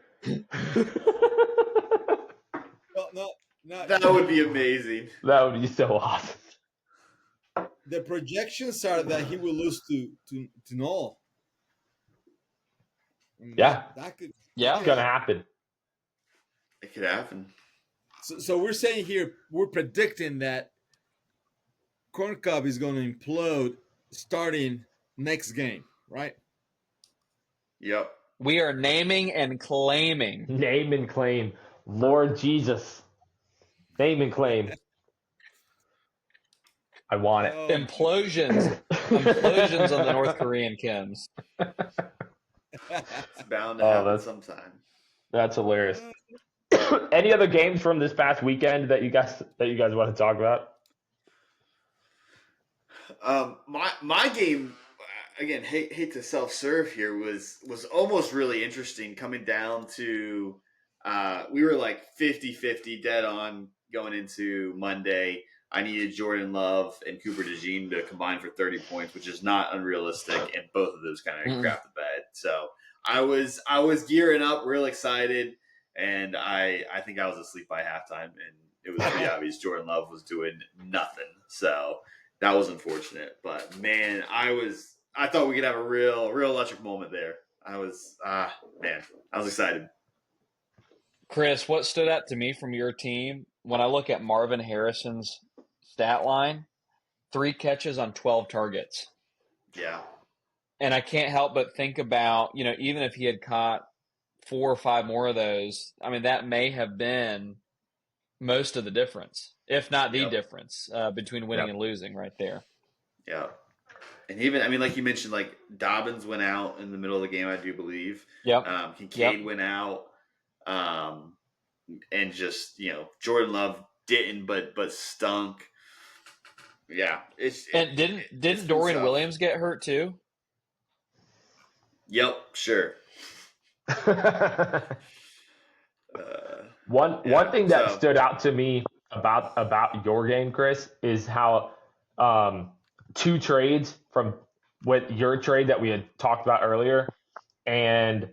That would be amazing. That would be so awesome. The projections are that he will lose to Noel. Yeah. It's gonna happen. It could happen. So we're saying here, we're predicting that Corn Cob is going to implode starting next game, right? Yep. We are naming and claiming. Name and claim. Lord Jesus. Name and claim. I want it. Implosions. Implosions on the North Korean Kims. It's bound to happen sometime. That's hilarious. Any other games from this past weekend that you guys want to talk about? My game, again, hate to self-serve here, was almost really interesting coming down to we were like 50-50 dead on going into Monday. I needed Jordan Love and Cooper DeJean to combine for 30 points, which is not unrealistic, and both of those kind of crapped the bed. So I was gearing up, real excited, and I think I was asleep by halftime, and it was pretty obvious Jordan Love was doing nothing. So that was unfortunate. But man, I thought we could have a real electric moment there. I was excited. Chris, what stood out to me from your team when I look at Marvin Harrison's stat line, 3 catches on 12 targets. Yeah. And I can't help but think about, even if he had caught 4 or 5 more of those, I mean, that may have been most of the difference, if not the difference between winning and losing right there. Yeah. And even, I mean, like you mentioned, like Dobbins went out in the middle of the game, I do believe. Yep. Kincaid went out. And just, Jordan Love didn't, but stunk. Yeah. And didn't Dorian Williams get hurt too? Yep, sure. One thing that stood out to me about your game, Chris, is how 2 trades from with your trade that we had talked about earlier and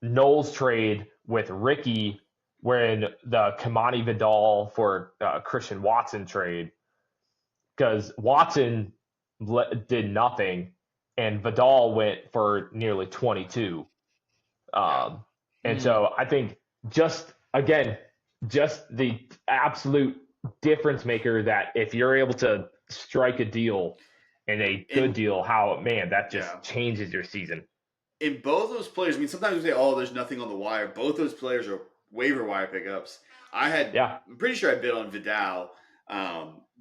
Noel's trade with Ricky when the Kamani Vidal for Christian Watson trade, because Watson did nothing and Vidal went for nearly 22. And so I think just the absolute difference maker that if you're able to strike a deal and a good deal, that just changes your season. In both those players, I mean, sometimes we say, "Oh, there's nothing on the wire." Both those players are waiver wire pickups. I'm pretty sure I bid on Vidal,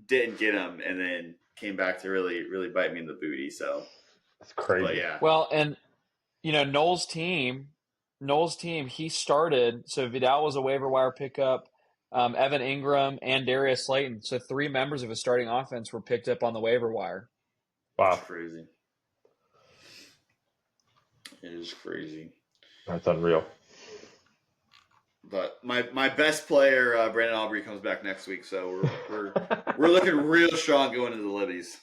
didn't get him, and then came back to really, really bite me in the booty. So that's crazy. But yeah. Well, and Noel's team, he started. So Vidal was a waiver wire pickup. Evan Ingram and Darius Slayton. So 3 members of his starting offense were picked up on the waiver wire. Wow, that's crazy. It is crazy. That's unreal. But my best player, Brandon Aubrey, comes back next week, so we're looking real strong going into the Libbies.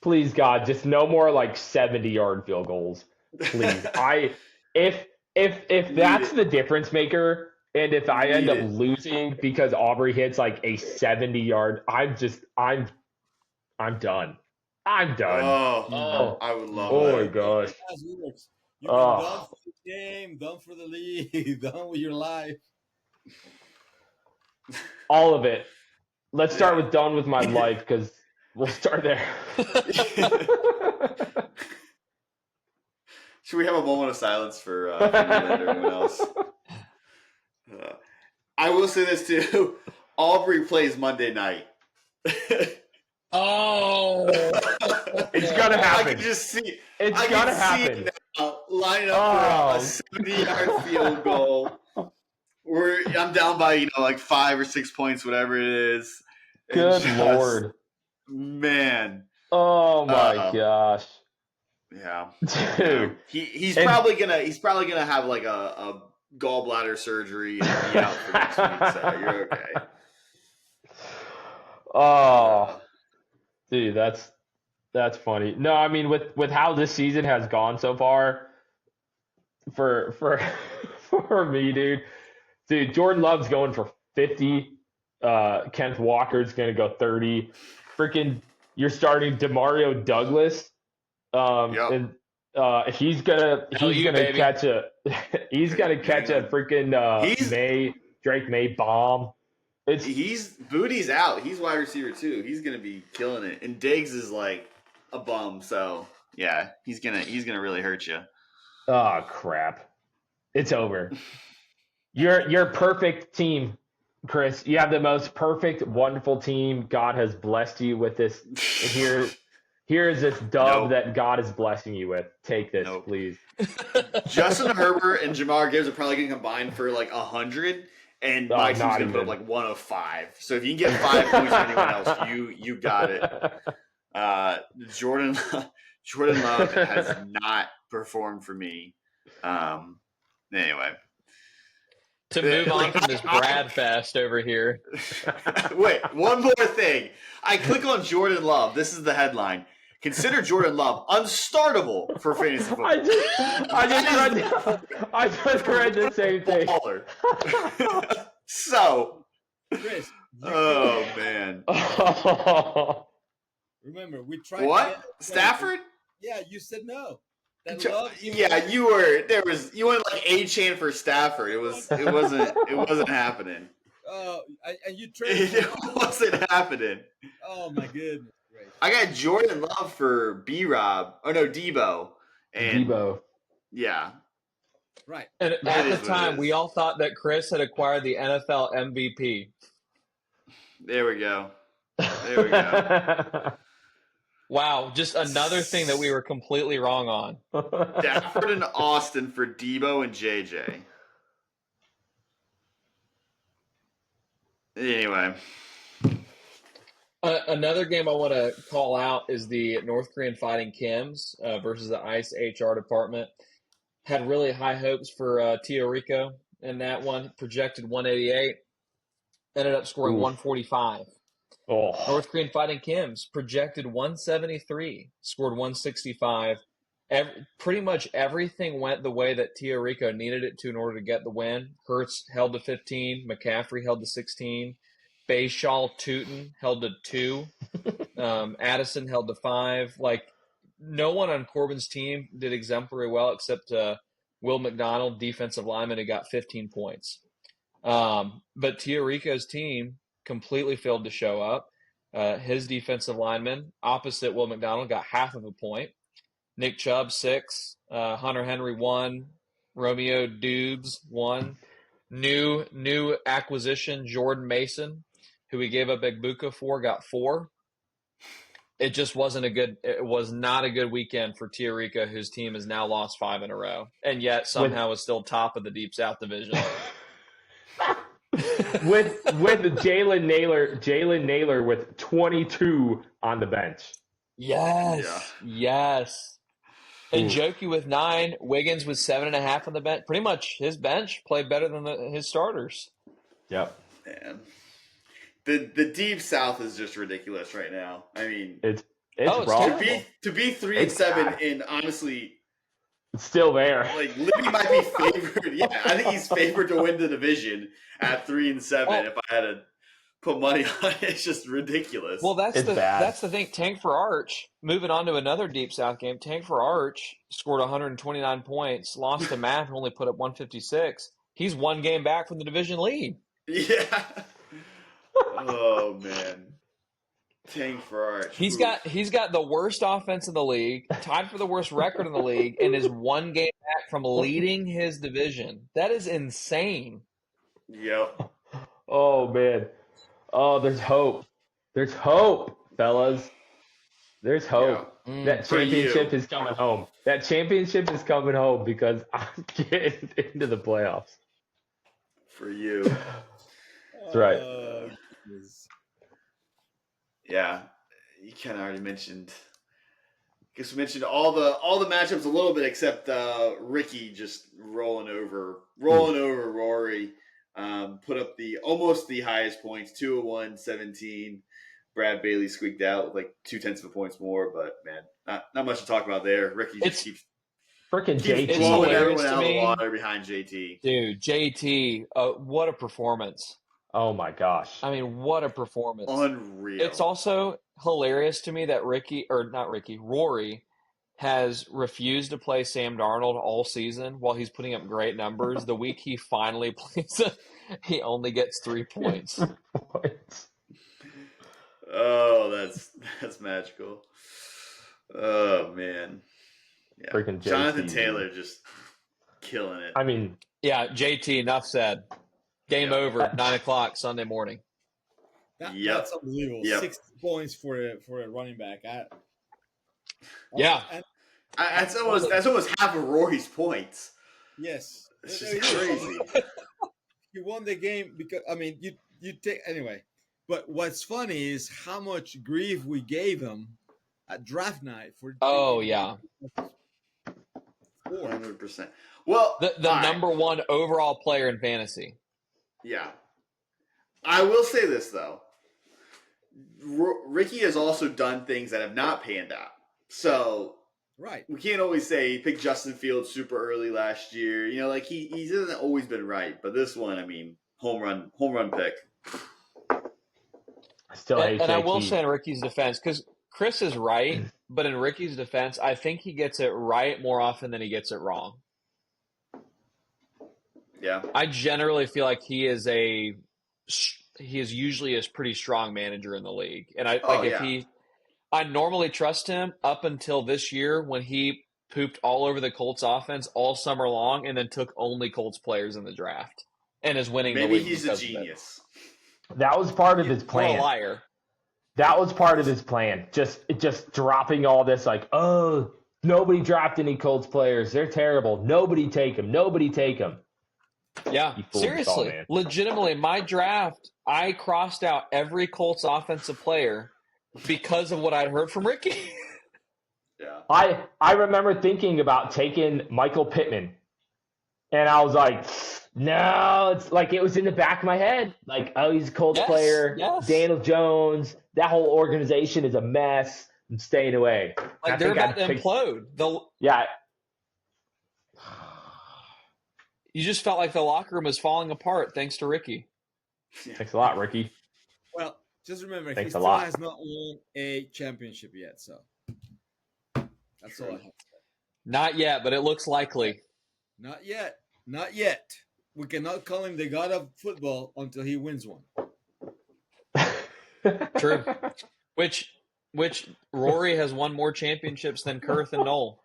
Please God, just no more like 70-yard field goals. Please. If that's the difference maker, and if I end up losing because Aubrey hits like a 70-yard, I'm done. I'm done. Oh, I would love that. Oh my gosh. You've been done for the game, done for the league, done with your life. All of it. Let's start with done with my life because we'll start there. Should we have a moment of silence for you and everyone else? I will say this too. Aubrey plays Monday night. Oh, it's gonna happen. I can just see. It's gonna happen. Line up for a 70-yard field goal. I'm down by like 5 or 6 points, whatever it is. Good Lord, man! Oh my gosh! Yeah, dude. He's probably gonna have like a gallbladder surgery and be out for next week. So you're okay. Oh. Dude, that's funny. No, I mean with how this season has gone so far, for me, dude, Jordan Love's going for 50. Kenneth Walker's gonna go 30. Freaking, you're starting Demario Douglas. And he's gonna catch a freaking Drake May bomb. Booty's out. He's wide receiver too. He's gonna be killing it. And Diggs is like a bum, so yeah, he's gonna really hurt you. Oh crap. It's over. You're perfect team, Chris. You have the most perfect, wonderful team. God has blessed you with this. Here is this dub that God is blessing you with. Take this, please. Justin Herbert and Jamar Gibbs are probably gonna combine for like 100. And my team's going to put up like 105. So if you can get 5 points from anyone else, you got it. Jordan Love has not performed for me. Anyway. To move on from this Brad fest over here. Wait, one more thing. I click on Jordan Love. This is the headline. Consider Jordan Love unstartable for fantasy football. I just read the same thing. So, Chris, man. remember, we tried. What? Stafford? Yeah, you said no. Yeah, you went like A-chain for Stafford. It wasn't happening. And you traded. It wasn't happening. Oh my goodness. I got Jordan Love for B-Rob. Oh, no, Debo. Debo. Yeah. Right. And at the time, we all thought that Chris had acquired the NFL MVP. There we go. Wow, just another thing that we were completely wrong on. Stafford and Austin for Debo and JJ. Anyway. Another game I want to call out is the North Korean Fighting Kims versus the ICE HR department. Had really high hopes for Tio Rico in that one, projected 188. Ended up scoring 145. Oh. North Korean Fighting Kims projected 173, scored 165. Pretty much everything went the way that Tio Rico needed it to in order to get the win. Hurts held to 15. McCaffrey held to 16. Bayshaw Tootin held to 2. Addison held to 5. Like, no one on Corbin's team did exemplary well except Will McDonald, defensive lineman, who got 15 points. But Tio Rico's team completely failed to show up. His defensive lineman, opposite Will McDonald, got half of a point. Nick Chubb, 6. Hunter Henry, 1. Romeo Dubes, 1. New acquisition, Jordan Mason, who we gave up Egbuka for, got 4. It was not a good weekend for Tio Rico, whose team has now lost 5 in a row, and yet somehow is still top of the Deep South Division. with Jalen Naylor with 22 on the bench. Yes. And Jokey with 9, Wiggins with 7.5 on the bench. Pretty much his bench played better than his starters. Yep. Man. The Deep South is just ridiculous right now. I mean, it's wrong. To be 3-7 and honestly, it's still there. Like Libby might be favored. Yeah, I think he's favored to win the division at 3-7. If I had to put money on it, it's just ridiculous. Well, that's the thing. Tank for Arch. Moving on to another Deep South game. Tank for Arch scored 129 points. Lost to Matt, who only put up 156. He's one game back from the division lead. Yeah. Oh man. Tank for Arch. He's got the worst offense in the league, tied for the worst record in the league, and is one game back from leading his division. That is insane. Yep. Oh man. Oh, there's hope. There's hope, fellas. There's hope. Yeah. That championship is coming home. That championship is coming home because I'm getting into the playoffs. For you. That's right. Yeah. You kind of already mentioned. I guess we mentioned all the matchups a little bit, except Ricky just rolling over Rory. Put up almost the highest points, 201, 17. Brad Bailey squeaked out with like 0.2 points more, but man, not much to talk about there. Ricky just keeps freaking JT blowing everyone out of the water behind JT. Dude, JT, what a performance! Oh my gosh! I mean, what a performance! Unreal. It's also hilarious to me that Rory has refused to play Sam Darnold all season while he's putting up great numbers. The week he finally plays him, he only gets 3 points. Oh, that's magical. Oh man. Yeah. Freaking Jonathan JT, Taylor just killing it. I mean, yeah, JT, enough said. Game over, 9:00 Sunday morning. That's unbelievable. Yep. 60 points for a running back. That's almost half of Rory's points. Yes, it's just crazy. He won the game because you take anyway. But what's funny is how much grief we gave him at draft night for. Oh yeah, 100%. Well, the number one overall player in fantasy. Yeah, I will say this though. Ricky has also done things that have not panned out. So Right. we can't always say he picked Justin Fields super early last year. Like he hasn't always been right. But this one, I mean, home run pick. I still hate And I will JT. say in Ricky's defense, because Chris is right, but in Ricky's defense, I think he gets it right more often than he gets it wrong. Yeah. I generally feel like he is usually a pretty strong manager in the league. And I normally trust him up until this year when he pooped all over the Colts offense all summer long and then took only Colts players in the draft and is winning the Maybe league. he's a genius. That was part of his Or a plan. liar. That was part of his plan. Just dropping all this like, oh, nobody dropped any Colts players. They're terrible. Nobody take them. Nobody take them. Yeah, seriously. Man. Legitimately, my draft, I crossed out every Colts offensive player because of what I'd heard from Ricky. Yeah. I remember thinking about taking Michael Pittman. And I was like, no, it's like it was in the back of my head. Like, oh, he's a Colts player. Yes. Daniel Jones. That whole organization is a mess. I'm staying away. Like, they're about to implode. Yeah. You just felt like the locker room was falling apart thanks to Ricky. Thanks a lot, Ricky. Well, just remember, Thanks he a still lot. has not won a championship yet. So that's all I have to say. Not yet, but it looks likely. Not yet. Not yet. We cannot call him the god of football until he wins one. True. Which Rory has won more championships than Kurth and Noel.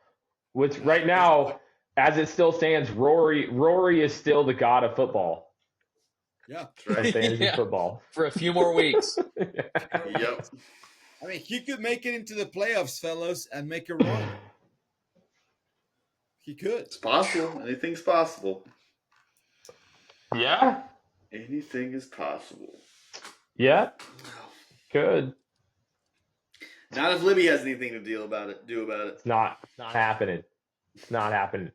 Which right now, as it still stands, Rory is still the god of football. Yeah. Of fantasy Yeah. football. For a few more weeks. Yep. I mean, he could make it into the playoffs, fellas, and make a run. He could. It's possible. Anything's possible. Yeah. Anything is possible. Yeah. Good. Not if Libby has anything to do about it. It's not happening. It's not happening.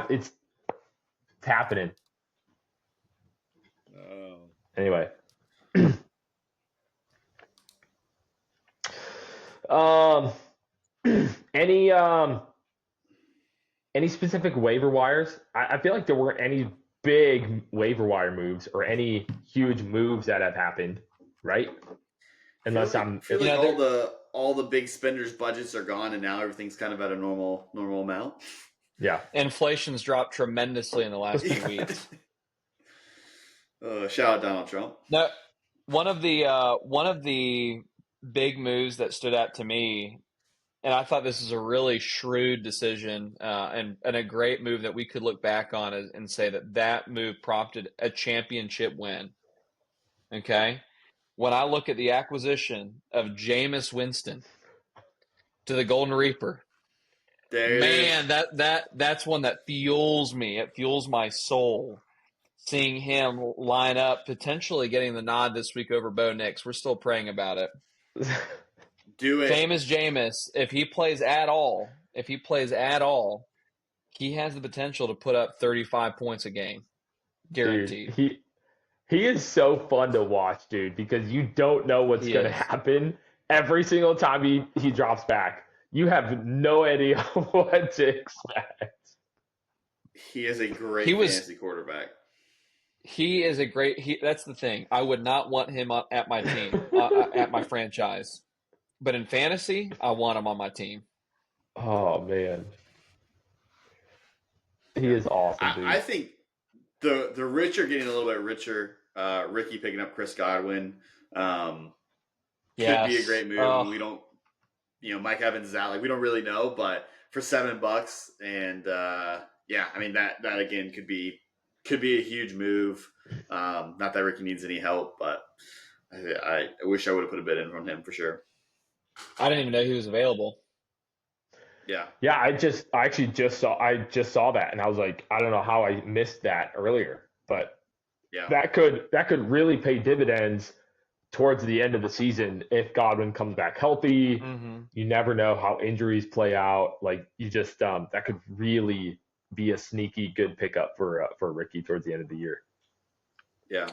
It's happening. Oh. Anyway. Any specific waiver wires? I feel like there weren't any big waiver wire moves or any huge moves that have happened, right? Unless I feel like all the big spenders' budgets are gone, and now everything's kind of at a normal amount. Yeah. Inflation's dropped tremendously in the last few weeks. Shout out Donald Trump. No, one of the big moves that stood out to me, and I thought this is a really shrewd decision and a great move that we could look back on and say that move prompted a championship win. Okay? When I look at the acquisition of Jameis Winston to the Golden Reaper, that's one that fuels me. It fuels my soul. Seeing him line up, potentially getting the nod this week over Bo Nix. We're still praying about it. Do it. Famous Jameis, if he plays at all, he has the potential to put up 35 points a game. Guaranteed. Dude, he is so fun to watch, dude, because you don't know what's going to happen every single time he drops back. You have no idea what to expect. He is a great fantasy quarterback. He is a great. That's the thing. I would not want him at my team, at my franchise. But in fantasy, I want him on my team. Oh, man. He is awesome, dude. I think the rich are getting a little bit richer. Ricky picking up Chris Godwin could be a great move. We don't, Mike Evans is out. Like, we don't really know, but for $7 and I mean that again could be a huge move. Not that Ricky needs any help, but I wish I would have put a bid in from him for sure. I didn't even know he was available. Yeah. Yeah, I actually just saw that, and I was like, I don't know how I missed that earlier, but yeah, that could really pay dividends towards the end of the season if Godwin comes back healthy. Mm-hmm. You never know how injuries play out. Like, you just that could really be a sneaky good pickup for Ricky towards the end of the year. Yeah.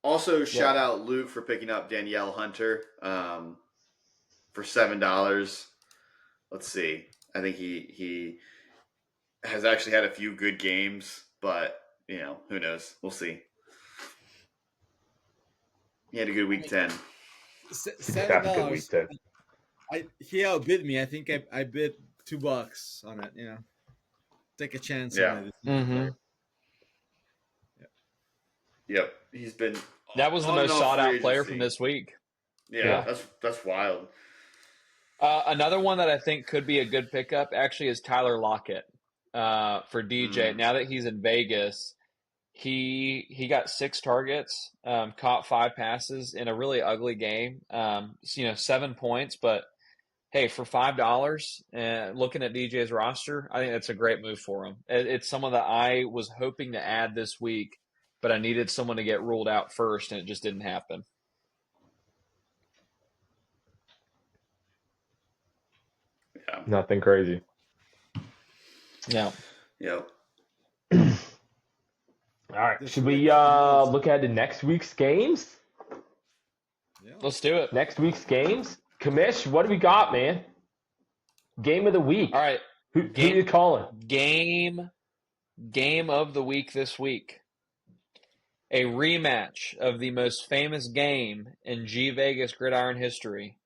Also, shout out Luke for picking up Danielle Hunter for $7. let's see. I think he has actually had a few good games, but who knows? We'll see. He had a good week 10. Good week $7. He outbid me. I think I bid $2 on it. Take a chance on it. Mm-hmm. Yep. He's been That was the most sought out player from this week. Yeah. That's wild. Another one that I think could be a good pickup actually is Tyler Lockett for DJ. Now that he's in Vegas, he got 6 targets, caught 5 passes in a really ugly game. 7 points, but hey, for $5, looking at DJ's roster, I think that's a great move for him. It's someone that I was hoping to add this week, but I needed someone to get ruled out first, and it just didn't happen. Yeah. Nothing crazy. Yeah. Yep. All right. Should we look ahead to next week's games? Yeah. Let's do it. Next week's games? Commish, what do we got, man? Game of the week. All right. Who are you calling? Game of the week this week. A rematch of the most famous game in G Vegas Gridiron history.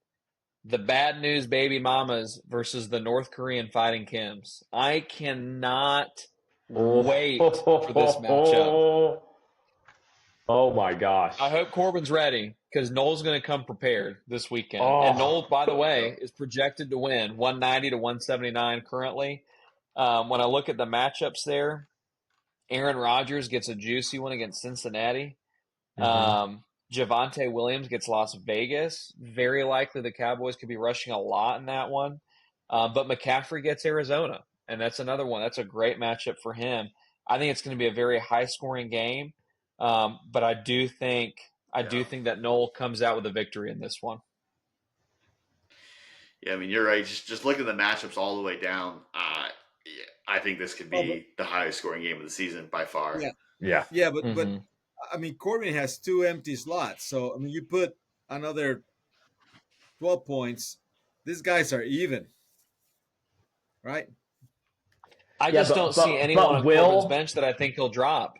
The Bad News Baby Mamas versus the North Korean Fighting Kims. I cannot wait for this matchup. Oh my gosh. I hope Corbin's ready because Noel's going to come prepared this weekend. And Noel, by the way, is projected to win 190 to 179 currently. When I look at the matchups there, Aaron Rodgers gets a juicy one against Cincinnati. Javonte Williams gets Las Vegas. Very likely the Cowboys could be rushing a lot in that one. But McCaffrey gets Arizona, and that's another one. That's a great matchup for him. I think it's going to be a very high-scoring game, but I do think that Noel comes out with a victory in this one. Yeah, I mean, you're right. Just look at the matchups all the way down. I think this could be the highest scoring game of the season by far. Yeah, but I mean, Corbin has 2 empty slots, so I mean, you put another 12 points. These guys are even, right? I just don't see anyone on Corbin's bench that I think he'll drop.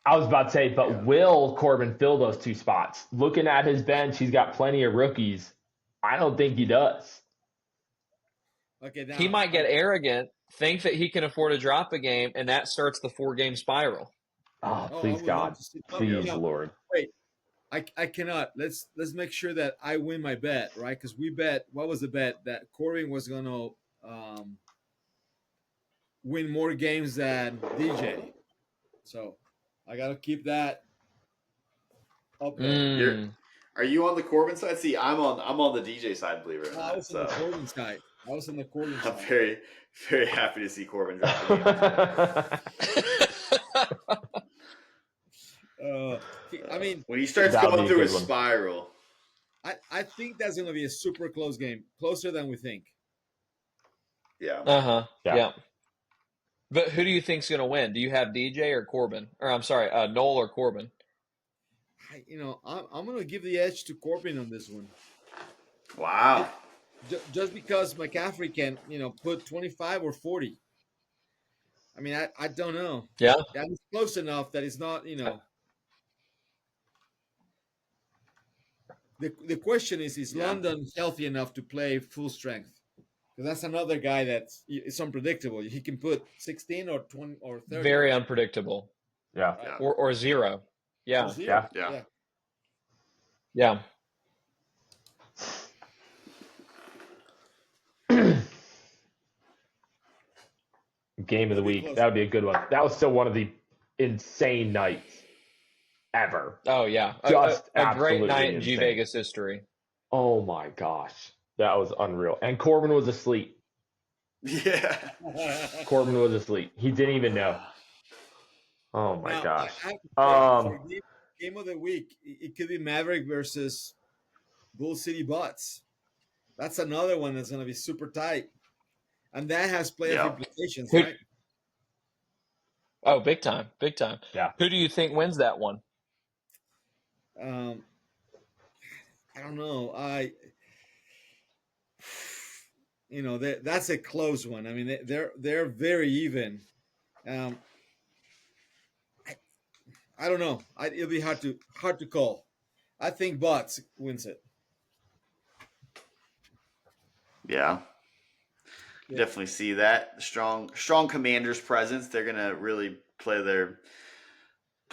I was about to say, but will Corbin fill those 2 spots? Looking at his bench, he's got plenty of rookies. I don't think he does. Okay, now, he might get arrogant, think that he can afford to drop a game, and that starts the 4-game spiral. Oh, please, God. Please, Lord. Wait, I cannot. Let's make sure that I win my bet, right? Because we bet, what was the bet? That Corbin was going to win more games than DJ. So I got to keep that up there. Are you on the Corbin side? See, I'm on the DJ side, believe it or not. I was on the Corbin side. I'm very, very happy to see Corbin drop the I mean, when he starts going through a spiral, I think that's going to be a super close game, closer than we think. Yeah. Yeah. But who do you think's going to win? Do you have DJ or Corbin? Or I'm sorry, Noel or Corbin? I'm going to give the edge to Corbin on this one. Wow. Just because McCaffrey can, put 25 or 40. I mean, I don't know. Yeah. It's close enough that it's not, The question is London healthy enough to play full strength? Because that's another guy it's unpredictable. He can put 16 or 20 or 30. Very unpredictable. Yeah. Or 0. Yeah. Yeah. Game of the week. That would be a good one. That was still one of the insane nights ever. Oh, yeah. Just a great night in insane. G Vegas history. Oh, my gosh. That was unreal. And Corbin was asleep. Yeah. Corbin was asleep. He didn't even know. Oh, my gosh. For game of the week, it could be Maverick versus Bull City Butts. That's another one that's going to be super tight. And that has playoff implications, right? Oh, big time. Yeah. Who do you think wins that one? I don't know. that's a close one. I mean, they're very even. I don't know. It'll be hard to call. I think Bots wins it. Yeah. Definitely see that strong Commanders presence. They're gonna really play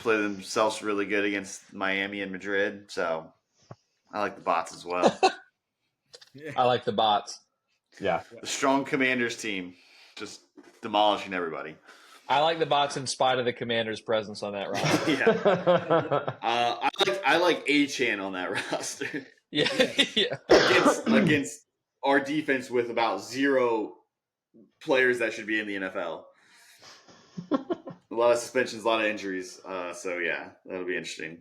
themselves really good against Miami and Madrid. So I like the Bots as well. I like the Bots. Yeah. The strong Commanders team, just demolishing everybody. I like the Bots in spite of the Commanders' presence on that roster. Yeah. I like A-Chan on that roster. Yeah. Against our defense with about 0 players that should be in the NFL. A lot of suspensions, a lot of injuries. So yeah, that'll be interesting.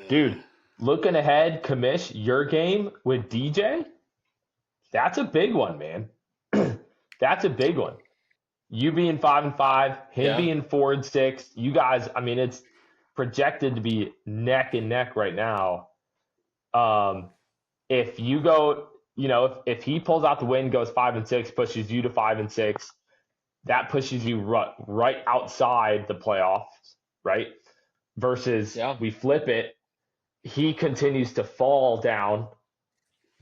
Dude, looking ahead, Commish, your game with DJ, that's a big one, man. That's a big one. You being 5-5, him being 4-6. You guys, I mean, it's projected to be neck and neck right now. If you go, if he pulls out the win, goes 5-6, pushes you to 5-6, that pushes you right outside the playoffs, right? Versus we flip it, he continues to fall down,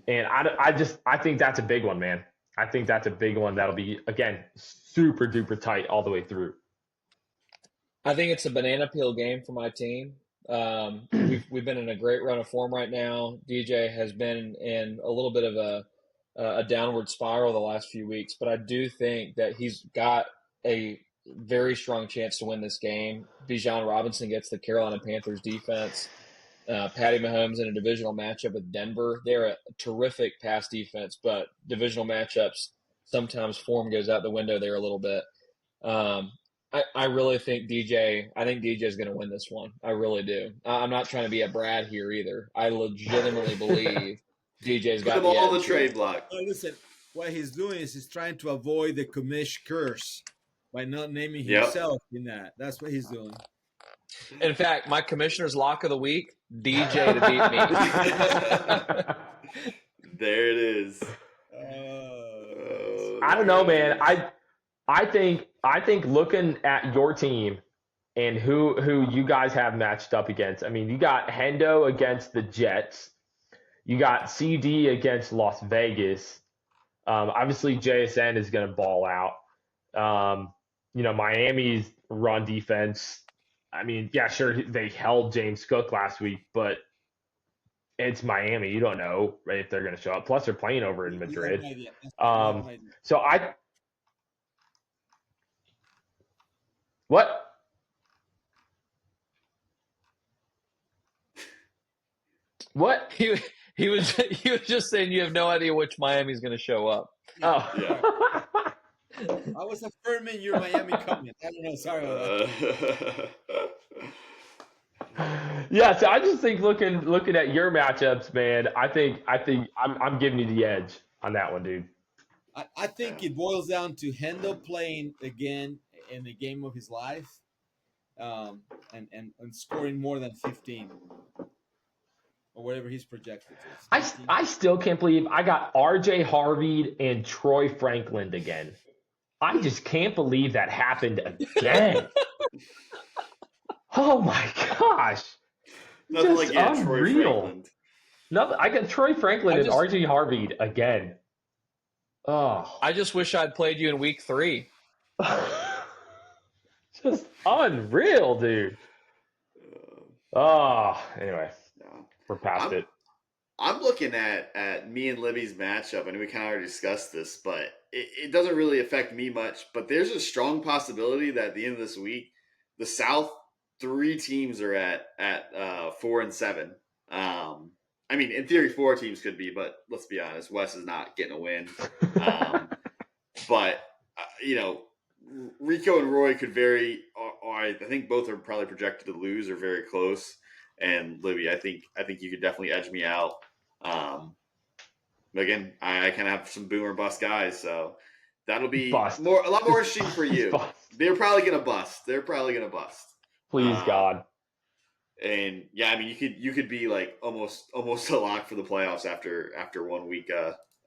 and I think that's a big one, man. I think that's a big one that'll be, again, super duper tight all the way through. I think it's a banana peel game for my team. We've been in a great run of form right now. DJ has been in a little bit of a downward spiral the last few weeks, but I do think that he's got a very strong chance to win this game. Bijan Robinson gets the Carolina Panthers defense. Patty Mahomes in a divisional matchup with Denver. They're a terrific pass defense, but divisional matchups, sometimes form goes out the window there a little bit. I really think DJ is going to win this one. I really do. I'm not trying to be a Brad here either. I legitimately believe DJ's got the ball on the trade block. Oh, listen, what he's doing is he's trying to avoid the Commish curse by not naming himself in that. That's what he's doing. In fact, my commissioner's lock of the week, DJ to beat me. There it is. I don't know, man. I think looking at your team and who you guys have matched up against. I mean, you got Hendo against the Jets. You got CD against Las Vegas. Obviously, JSN is going to ball out. Miami's run defense. I mean, yeah, sure, they held James Cook last week, but it's Miami. You don't know, right, if they're going to show up. Plus, they're playing over in Madrid. So what? What? He was just saying you have no idea which Miami's going to show up. Oh, yeah. I was affirming your Miami comment. I don't know. Sorry about that. Yeah, so I just think looking at your matchups, man, I think I'm giving you the edge on that one, dude. I think it boils down to Hendo playing again in the game of his life, and scoring more than 15 or whatever he's projected to. I still can't believe I got RJ Harvey and Troy Franklin again. I just can't believe that happened again. Oh my gosh. Nothing just like unreal. Nothing. I got Troy Franklin and RJ Harvey again. Oh. I just wish I'd played you in week 3. Just unreal, dude. Oh, anyway. We're past it. I'm looking at me and Libby's matchup, and we kind of already discussed this, but it doesn't really affect me much. But there's a strong possibility that at the end of this week, the South 3 teams are at 4-7. I mean, in theory, 4 teams could be, but let's be honest, Wes is not getting a win. But Rico and Roy could I think both are probably projected to lose or very close. And Libby, I think you could definitely edge me out. But again, I kind of have some boomer bust guys, so that'll be a lot more interesting for you. They're probably gonna bust. Please, God. And yeah, I mean, you could be like almost a lock for the playoffs after 1 week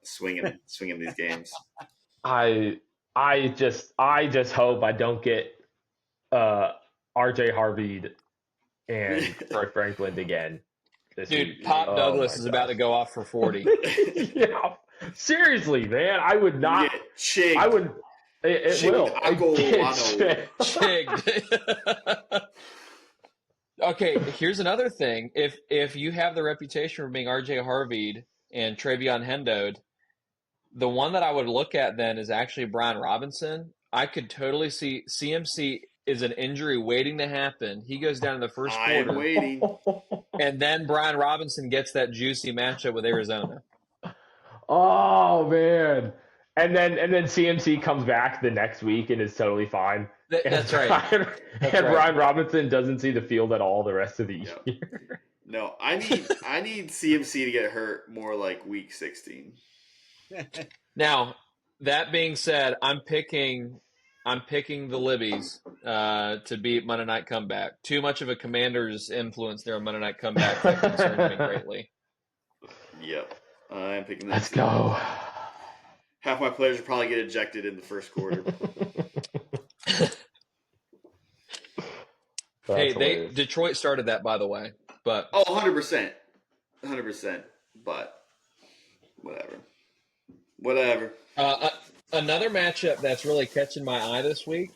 swinging these games. I just hope I don't get RJ Harvey and Troy Franklin again this Dude, week. Pop Douglas is about to go off for 40. Yeah, seriously, man, I would not. Chigged. I would. It will. Chigged. Okay, here's another thing. If you have the reputation for being RJ Harvey and Travion Hendoed, the one that I would look at then is actually Brian Robinson. I could totally see CMC is an injury waiting to happen. He goes down in the first quarter. I'm waiting. And then Brian Robinson gets that juicy matchup with Arizona. Oh man. And then CMC comes back the next week and is totally fine. That's right. Brian Robinson doesn't see the field at all the rest of the year. No, I need CMC to get hurt more like week 16. Now, that being said, I'm picking the Libbies to beat Monday Night Comeback. Too much of a Commanders influence there on Monday Night Comeback that concerns me greatly. Yep, I'm picking that. Let's go. Half my players will probably get ejected in the first quarter. Hey, Detroit started that, by the way. But 100%, but whatever. Another matchup that's really catching my eye this week,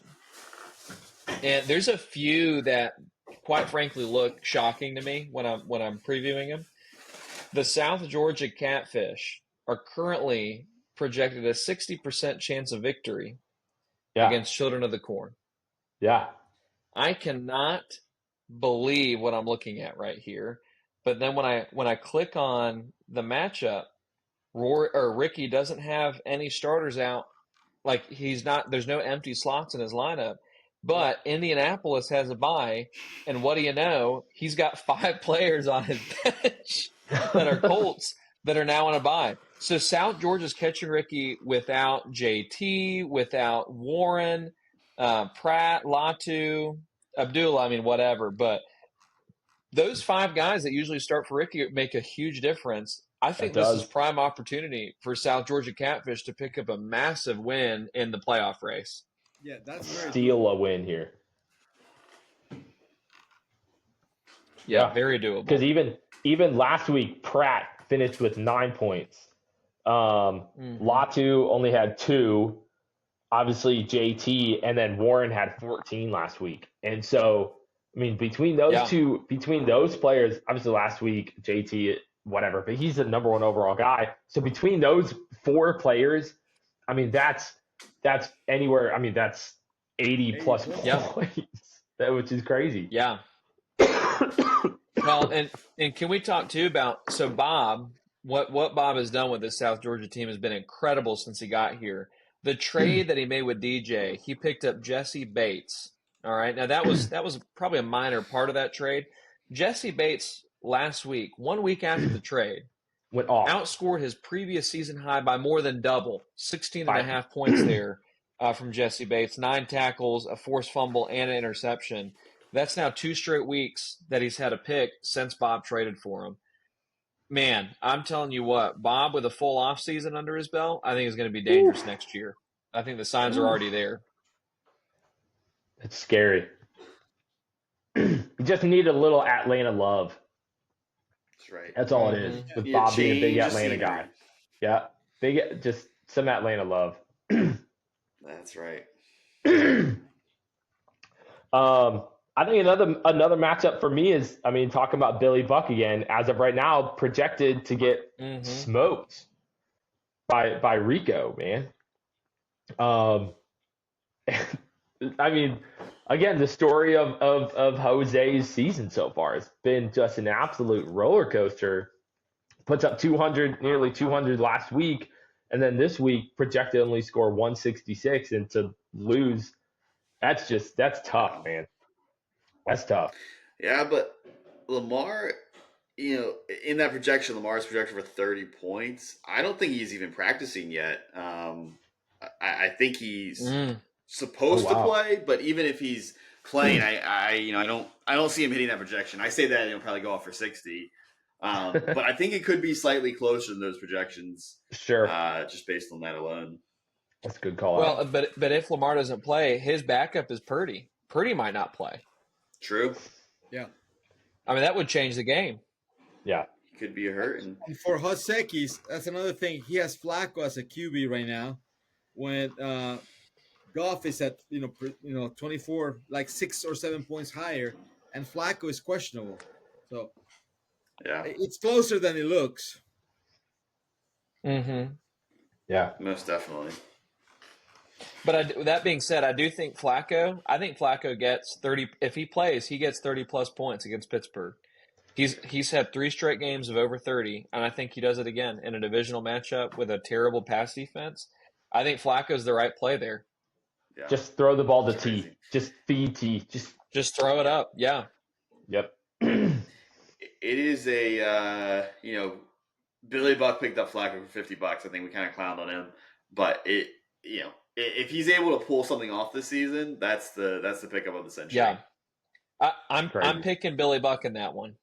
and there's a few that, quite frankly, look shocking to me when I'm previewing them. The South Georgia Catfish are currently projected a 60% chance of victory against Children of the Corn. Yeah. I cannot believe what I'm looking at right here. But then when I click on the matchup, Ricky doesn't have any starters out. Like there's no empty slots in his lineup. But Indianapolis has a bye, and what do you know? He's got 5 players on his bench that are Colts that are now on a bye. So South Georgia's catching Ricky without JT, without Warren, Pratt, Latu, Abdullah, I mean, whatever. But those 5 guys that usually start for Ricky make a huge difference. I think this is prime opportunity for South Georgia Catfish to pick up a massive win in the playoff race. Yeah, that's very steal a win here. Yeah, very doable. Because even last week, Pratt finished with 9 points. Latu only had 2. Obviously, JT, and then Warren had 14 last week. And so, I mean, between those players, obviously last week, JT, whatever, but he's the number 1 overall guy. So between those 4 players, I mean, that's anywhere. I mean, that's 80 plus points, which is crazy. Yeah. Well, and can we talk too about Bob? What Bob has done with this South Georgia team has been incredible since he got here. The trade that he made with DJ, he picked up Jesse Bates. All right, now that was probably a minor part of that trade. Jesse Bates last week, 1 week after the trade, went off, outscored his previous season high by more than double, 16.5 points there from Jesse Bates, 9 tackles, a forced fumble, and an interception. That's now 2 straight weeks that he's had a pick since Bob traded for him. Man, I'm telling you what, Bob with a full offseason under his belt, I think is going to be dangerous next year. I think the signs are already there. It's scary. You just need a little Atlanta love. That's right. That's all it is. With Bob being a big Atlanta guy. Yeah. Just some Atlanta love. That's right. I think another matchup for me is, I mean, talking about Billy Buck again, as of right now, projected to get smoked by Rico, man. I mean, again, the story of Jose's season so far has been just an absolute roller coaster. Puts up 200, nearly 200 last week, and then this week projected only score 166, and to lose, that's tough, man. That's tough. Yeah, but Lamar, in that projection, Lamar's projected for 30 points. I don't think he's even practicing yet. I think he's supposed to play, but even if he's playing, I don't see him hitting that projection. I say that he'll probably go off for 60. But I think it could be slightly closer than those projections. Sure. Just based on that alone. That's a good call. Well, but if Lamar doesn't play, his backup is Purdy. Purdy might not play. True. Yeah. I mean, that would change the game. Yeah. Could be a hurt. And for Hoseki, that's another thing. He has Flacco as a QB right now. When Goff is at 24, like 6 or 7 points higher, and Flacco is questionable. So yeah, it's closer than it looks. Mm-hmm. Yeah. Most definitely. But that being said, I think Flacco gets 30. If he plays, he gets 30-plus points against Pittsburgh. He's had 3 straight games of over 30, and I think he does it again in a divisional matchup with a terrible pass defense. I think Flacco's the right play there. Yeah. Just throw the ball to T. Just feed T. Just throw it up. Yeah. Yep. It is a Billy Buck picked up Flacco for $50. I think we kind of clowned on him, but if he's able to pull something off this season, that's the pickup of the century. Yeah. I'm picking Billy Buck in that one.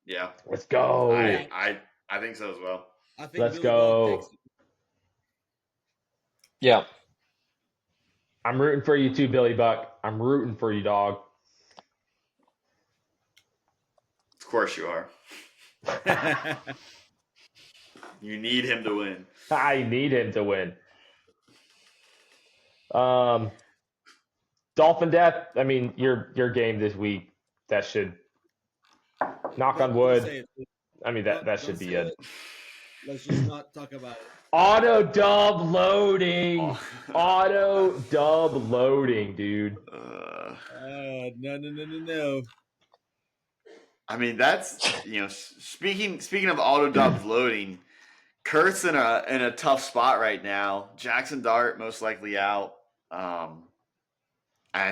Yeah. Let's go. I think so as well. I think Let's Billy go. Buck takes it. Yeah. I'm rooting for you too, Billy Buck. I'm rooting for you, dog. Of course you are. You need him to win. I need him to win. Dolphin Death, I mean, your game this week, that should, knock on wood, I mean, that should be it. Let's just not talk about it. Auto dub loading. Auto dub loading, dude. No. I mean, that's speaking of auto dubs loading, Kurt's in a tough spot right now. Jackson Dart most likely out. I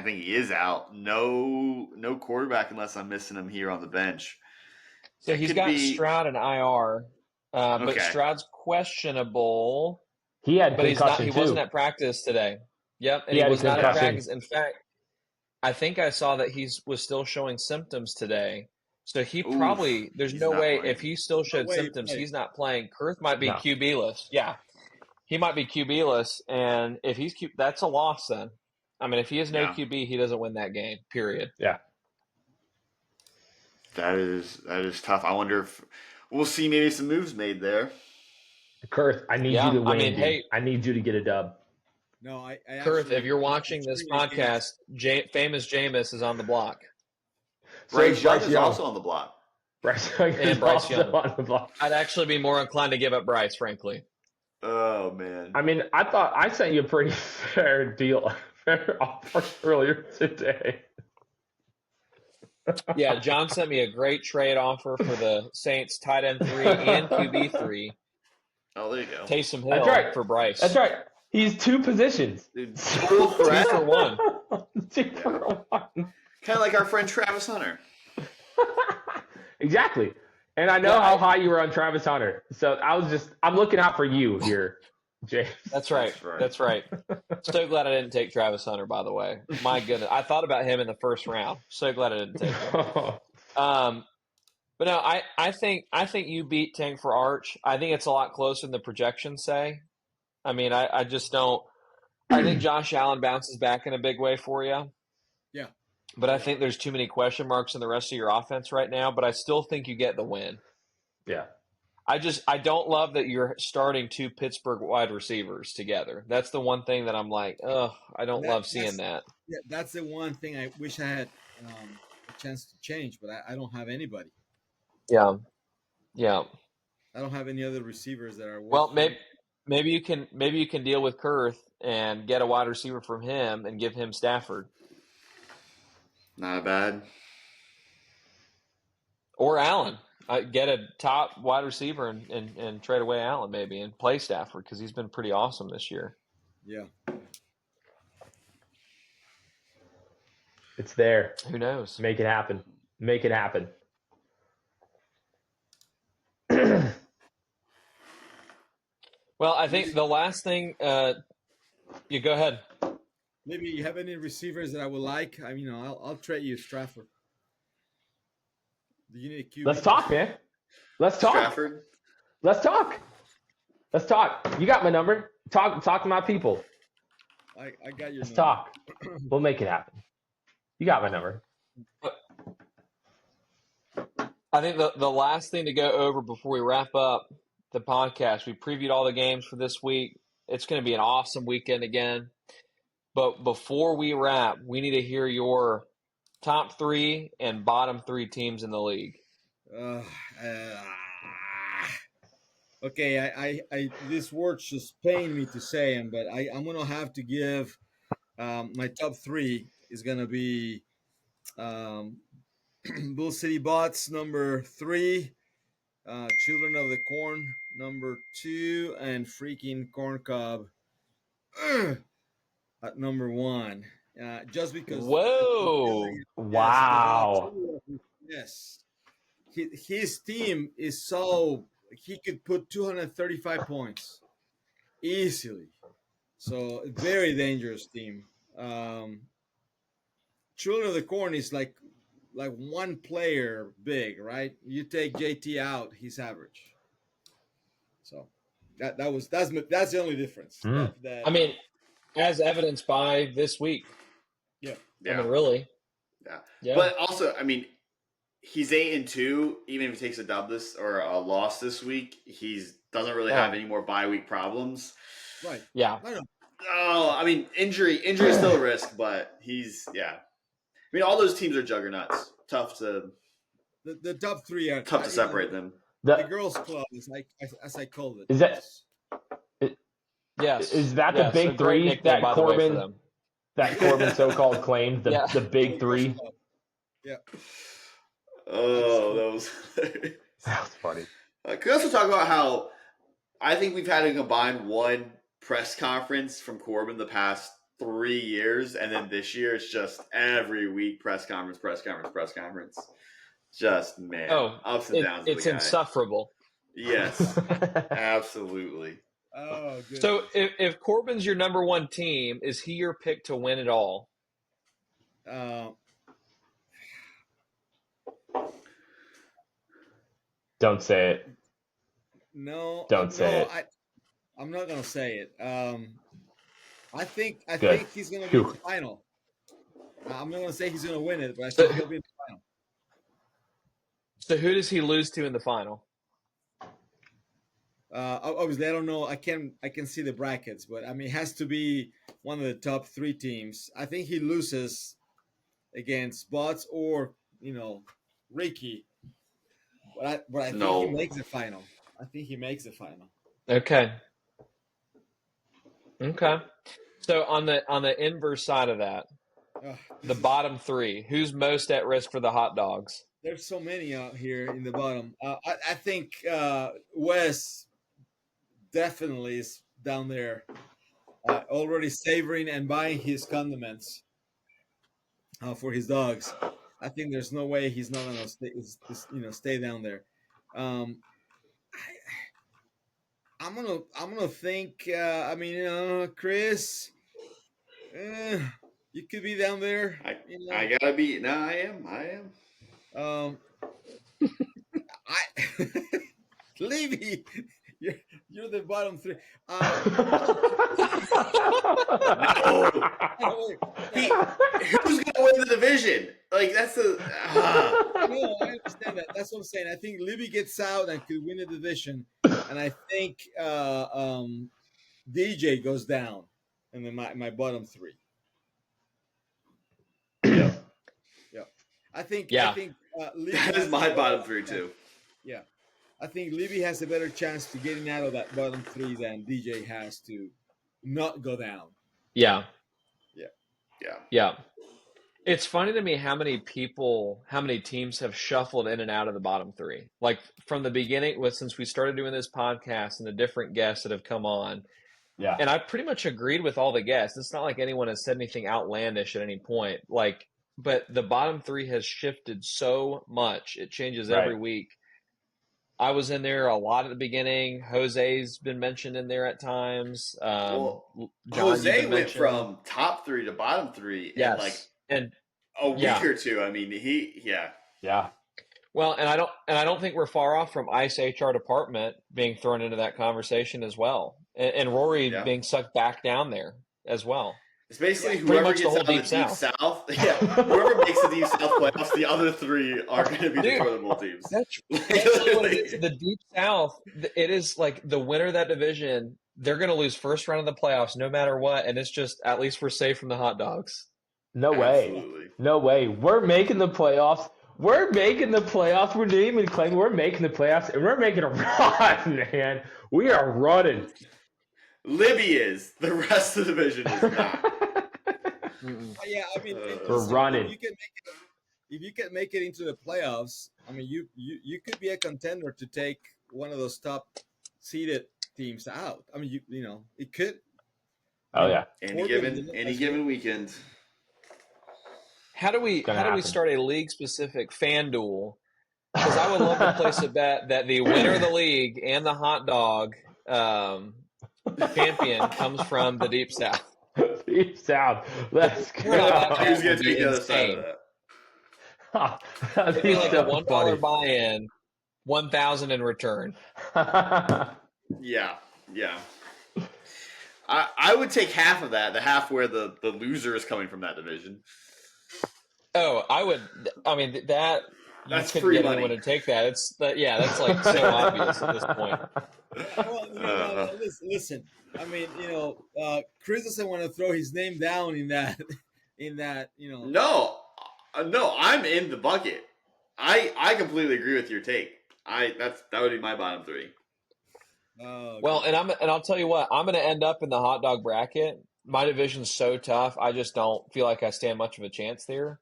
think he is out. No quarterback unless I'm missing him here on the bench. So he's got Stroud and IR, but Stroud's questionable. He had but concussion he wasn't at practice today. Yep, and he was not at practice. In fact, I think I saw that he was still showing symptoms today. So he probably there's no way if he still showed symptoms, he's not playing. Kurth might be QB-less. Yeah, he might be QB-less, and if he's that's a loss then. I mean, if he has no QB, he doesn't win that game. Period. Yeah. That is tough. I wonder if we'll see maybe some moves made there. Kurth, I need you to win. I mean, hey, I need you to get a dub. No, I Kurth, if you're watching this podcast, famous Jameis is on the block. Bryce Young is also on the block. Bryce Young is also on the block. I'd actually be more inclined to give up Bryce, frankly. Oh man. I mean, I thought I sent you a pretty fair offer earlier today. Yeah, John sent me a great trade offer for the Saints tight end 3 and QB 3. Oh, there you go. Taysom Hill for Bryce. That's right. He's 2 positions. Dude, 2 for 1. 2 for 1. Kind of like our friend Travis Hunter. Exactly. And I know how high you were on Travis Hunter. So I'm looking out for you here, James. That's right. That's right. So glad I didn't take Travis Hunter, by the way. My goodness. I thought about him in the first round. So glad I didn't take him. But no, I think you beat Tank for Arch. I think it's a lot closer than the projections say. I mean, I just don't – I think Josh Allen bounces back in a big way for you. Yeah. But I think there's too many question marks in the rest of your offense right now, but I still think you get the win. Yeah. I don't love that you're starting 2 Pittsburgh wide receivers together. That's the one thing that I'm like, I don't love seeing that. Yeah, that's the one thing I wish I had a chance to change, but I don't have anybody. Yeah. I don't have any other receivers that are well. Maybe you can deal with Kurth and get a wide receiver from him and give him Stafford. Not bad. Or Allen. Get a top wide receiver and trade away Allen maybe and play Stafford because he's been pretty awesome this year. Yeah. It's there. Who knows? Make it happen. Make it happen. Well, I think the last thing you go ahead. Maybe you have any receivers that I would like? I'll trade you Stratford. Do you need a QB? Let's talk, man. Let's talk. Stratford. Let's talk. Let's talk. You got my number. Talk to my people. I got your Let's number. talk. We'll make it happen. You got my number. I think the last thing to go over before we wrap up the podcast, we previewed all the games for this week. It's going to be an awesome weekend again. But before we wrap, we need to hear your top 3 and bottom 3 teams in the league. Okay, I this word's just pain me to say them, but I'm gonna have to give my top 3 is gonna be Bull City Bots number 3, Children of the Corn number 2, and freaking Corn Cob at number 1. Just because. Whoa! Wow. Yes. His team is so he could put 235 points easily. So very dangerous team. Children of the Corn is like one player big, right? You take JT out, he's average. So that's the only difference. I mean, as evidenced by this week. Yeah. I mean, really. Yeah. But also, I mean, he's 8-2. Even if he takes a loss this week, he doesn't really have any more bye week problems. Right. Yeah. I know. Oh, I mean, injury is still a risk, but he's I mean, all those teams are juggernauts. Tough to the top 3 are tough to separate them. The girls' club is like as I called it. Is that? Yes. Is that the big 3 that Corbin so-called claimed? The big 3. Yeah. Oh, that was funny. Can we also talk about how I think we've had a combined 1 press conference from Corbin the past 3 years, and then this year it's just every week press conference. Just ups and downs. It's insufferable. Yes, absolutely. Oh, good. So if Corbin's your number 1 team, is he your pick to win it all? Don't say it. No. Don't say it. I'm not gonna say it. I think he's gonna be in the final. I'm not gonna say he's gonna win it, but I think he'll be in the final. So who does he lose to in the final? Obviously, I don't know. I can see the brackets, but I mean, it has to be one of the top 3 teams. I think he loses against Bots or Ricky. But I think he makes the final. Okay. So on the inverse side of that, the bottom 3, who's most at risk for the hot dogs? There's so many out here in the bottom. I think Wes definitely is down there, already savoring and buying his condiments for his dogs. I think there's no way he's not gonna stay down there. I'm gonna think. Chris, you could be down there. I gotta be. No, I am. Levy, you're the bottom 3. Who's gonna win the division? Like that's the. No, I understand that. That's what I'm saying. I think Libby gets out and could win the division, and I think DJ goes down, and then my bottom 3. Yeah. I think Libby that is my bottom 3 too. Yeah, I think Libby has a better chance to getting out of that bottom 3 than DJ has to not go down. Yeah. Yeah. It's funny to me how many teams have shuffled in and out of the bottom 3. Like from the beginning, since we started doing this podcast and the different guests that have come on. Yeah. And I pretty much agreed with all the guests. It's not like anyone has said anything outlandish at any point. But the bottom 3 has shifted so much. It changes every week. I was in there a lot at the beginning. Jose's been mentioned in there at times. Well, John, you've Jose been went mentioned. from top 3 to bottom 3 in like and a week yeah. or two. I mean, Yeah. Well, and I don't think we're far off from ICE HR department being thrown into that conversation as well, and Rory being sucked back down there as well. It's basically whoever gets out of the Deep South. Yeah, whoever makes the Deep South playoffs, the other 3 are going to be the toilet bowl teams. That's what it is. The Deep South, it is like the winner of that division, they're going to lose first round of the playoffs no matter what, and it's just at least we're safe from the hot dogs. No way. No way. We're making the playoffs. We're making the playoffs. We're naming and claiming we're making the playoffs, and we're making a run, man. We are running. Libby is. The rest of the division is not. Yeah, I mean, we're running. If you can make it into the playoffs, I mean, you could be a contender to take one of those top seeded teams out. I mean, you know, it could. Oh yeah. Any given weekend. How do we start a league specific FanDuel? Because I would love to place a bet that the winner of the league and the hot dog champion comes from the Deep South. Deep South. Let's go. Who's going to take the other side of that? It'd be like a $1 buy-in, $1,000 in return. Yeah. I would take half of that, the half where the loser is coming from that division. Oh, I would. I mean, that's free money. Anyone to take that. That's like so obvious at this point. Well, listen. I mean, Chris doesn't want to throw his name down in that. No, I'm in the bucket. I completely agree with your take. That would be my bottom 3. Okay. Well, and I'll tell you what, I'm going to end up in the hot dog bracket. My division's so tough. I just don't feel like I stand much of a chance there.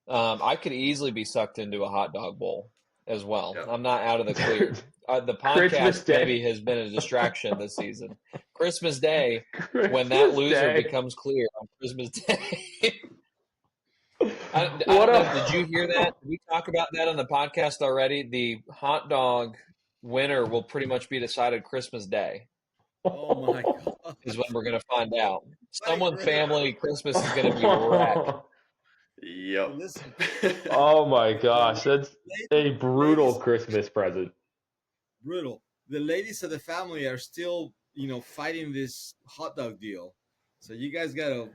I could easily be sucked into a hot dog bowl as well. Yep. I'm not out of the clear. The podcast maybe has been a distraction this season. Christmas Day, when that loser becomes clear on Christmas Day. I don't know, did you hear that? Did we talk about that on the podcast already? The hot dog winner will pretty much be decided Christmas Day. Oh my God! Is when we're going to find out. Someone's family Christmas is going to be wrecked. Yep. Oh my gosh, that's a brutal Christmas present. Brutal. The ladies of the family are still, fighting this hot dog deal. So you guys got to,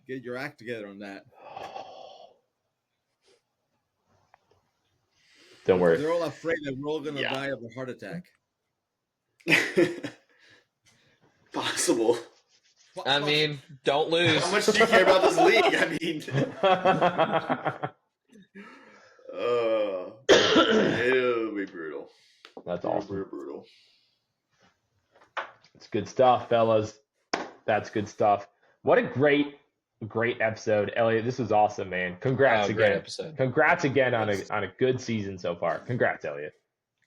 get your act together on that. Don't worry. They're all afraid that we're all going to die of a heart attack. Possible. I mean, don't lose. How much do you care about this league? I mean, it'll be brutal. That's awesome. It'll be brutal. It's good stuff, fellas. That's good stuff. What a great episode, Elliot. This was awesome, man. Congrats again. Great episode. Congrats again on a good season so far. Congrats, Elliot.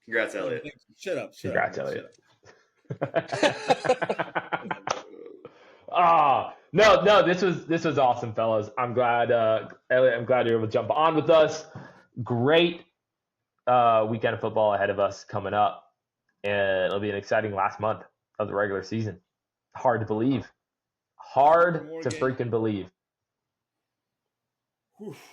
Congrats, Elliot. Shut up. Congrats, Elliot. No, this was awesome, fellas. I'm glad, Elliot, I'm glad you're able to jump on with us. Great weekend of football ahead of us coming up, and it'll be an exciting last month of the regular season. Hard to believe. Freaking believe.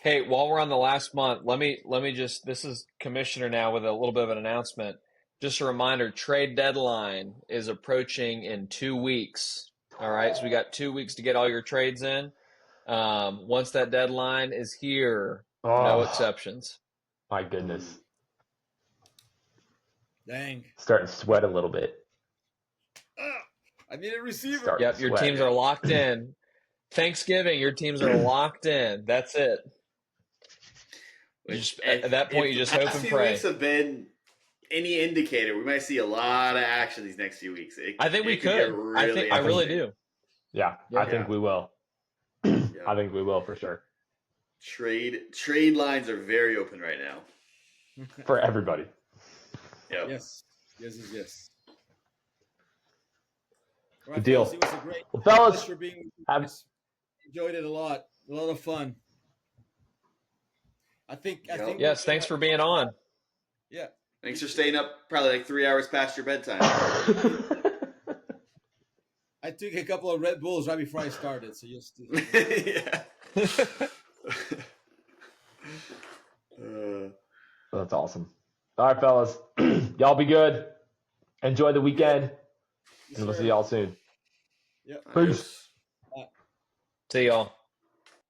Hey, while we're on the last month, let me just, this is Commissioner now with a little bit of an announcement. Just a reminder, trade deadline is approaching in 2 weeks. All right, so we got 2 weeks to get all your trades in. Once that deadline is here, no exceptions. My goodness. Dang. Starting to sweat a little bit. I need a receiver. Yep, your teams are locked in. Thanksgiving, your teams are locked in. That's it. At that point, you just hope and pray. Weeks have been any indicator, we might see a lot of action these next few weeks. I think we could. I really do. Yeah, I think we will. I think we will for sure. Trade lines are very open right now. For everybody. Yep. Yes. Right, Good deal. It was a great fellas, for being enjoyed it a lot of fun. I think yes, thanks for being on. Yeah, Thanks for staying up probably like 3 hours past your bedtime. I took a couple of Red Bulls right before I started, so just Yeah. That's awesome. All right, fellas. Y'all be good. Enjoy the weekend. And we'll see y'all soon. Yep. Peace. See y'all.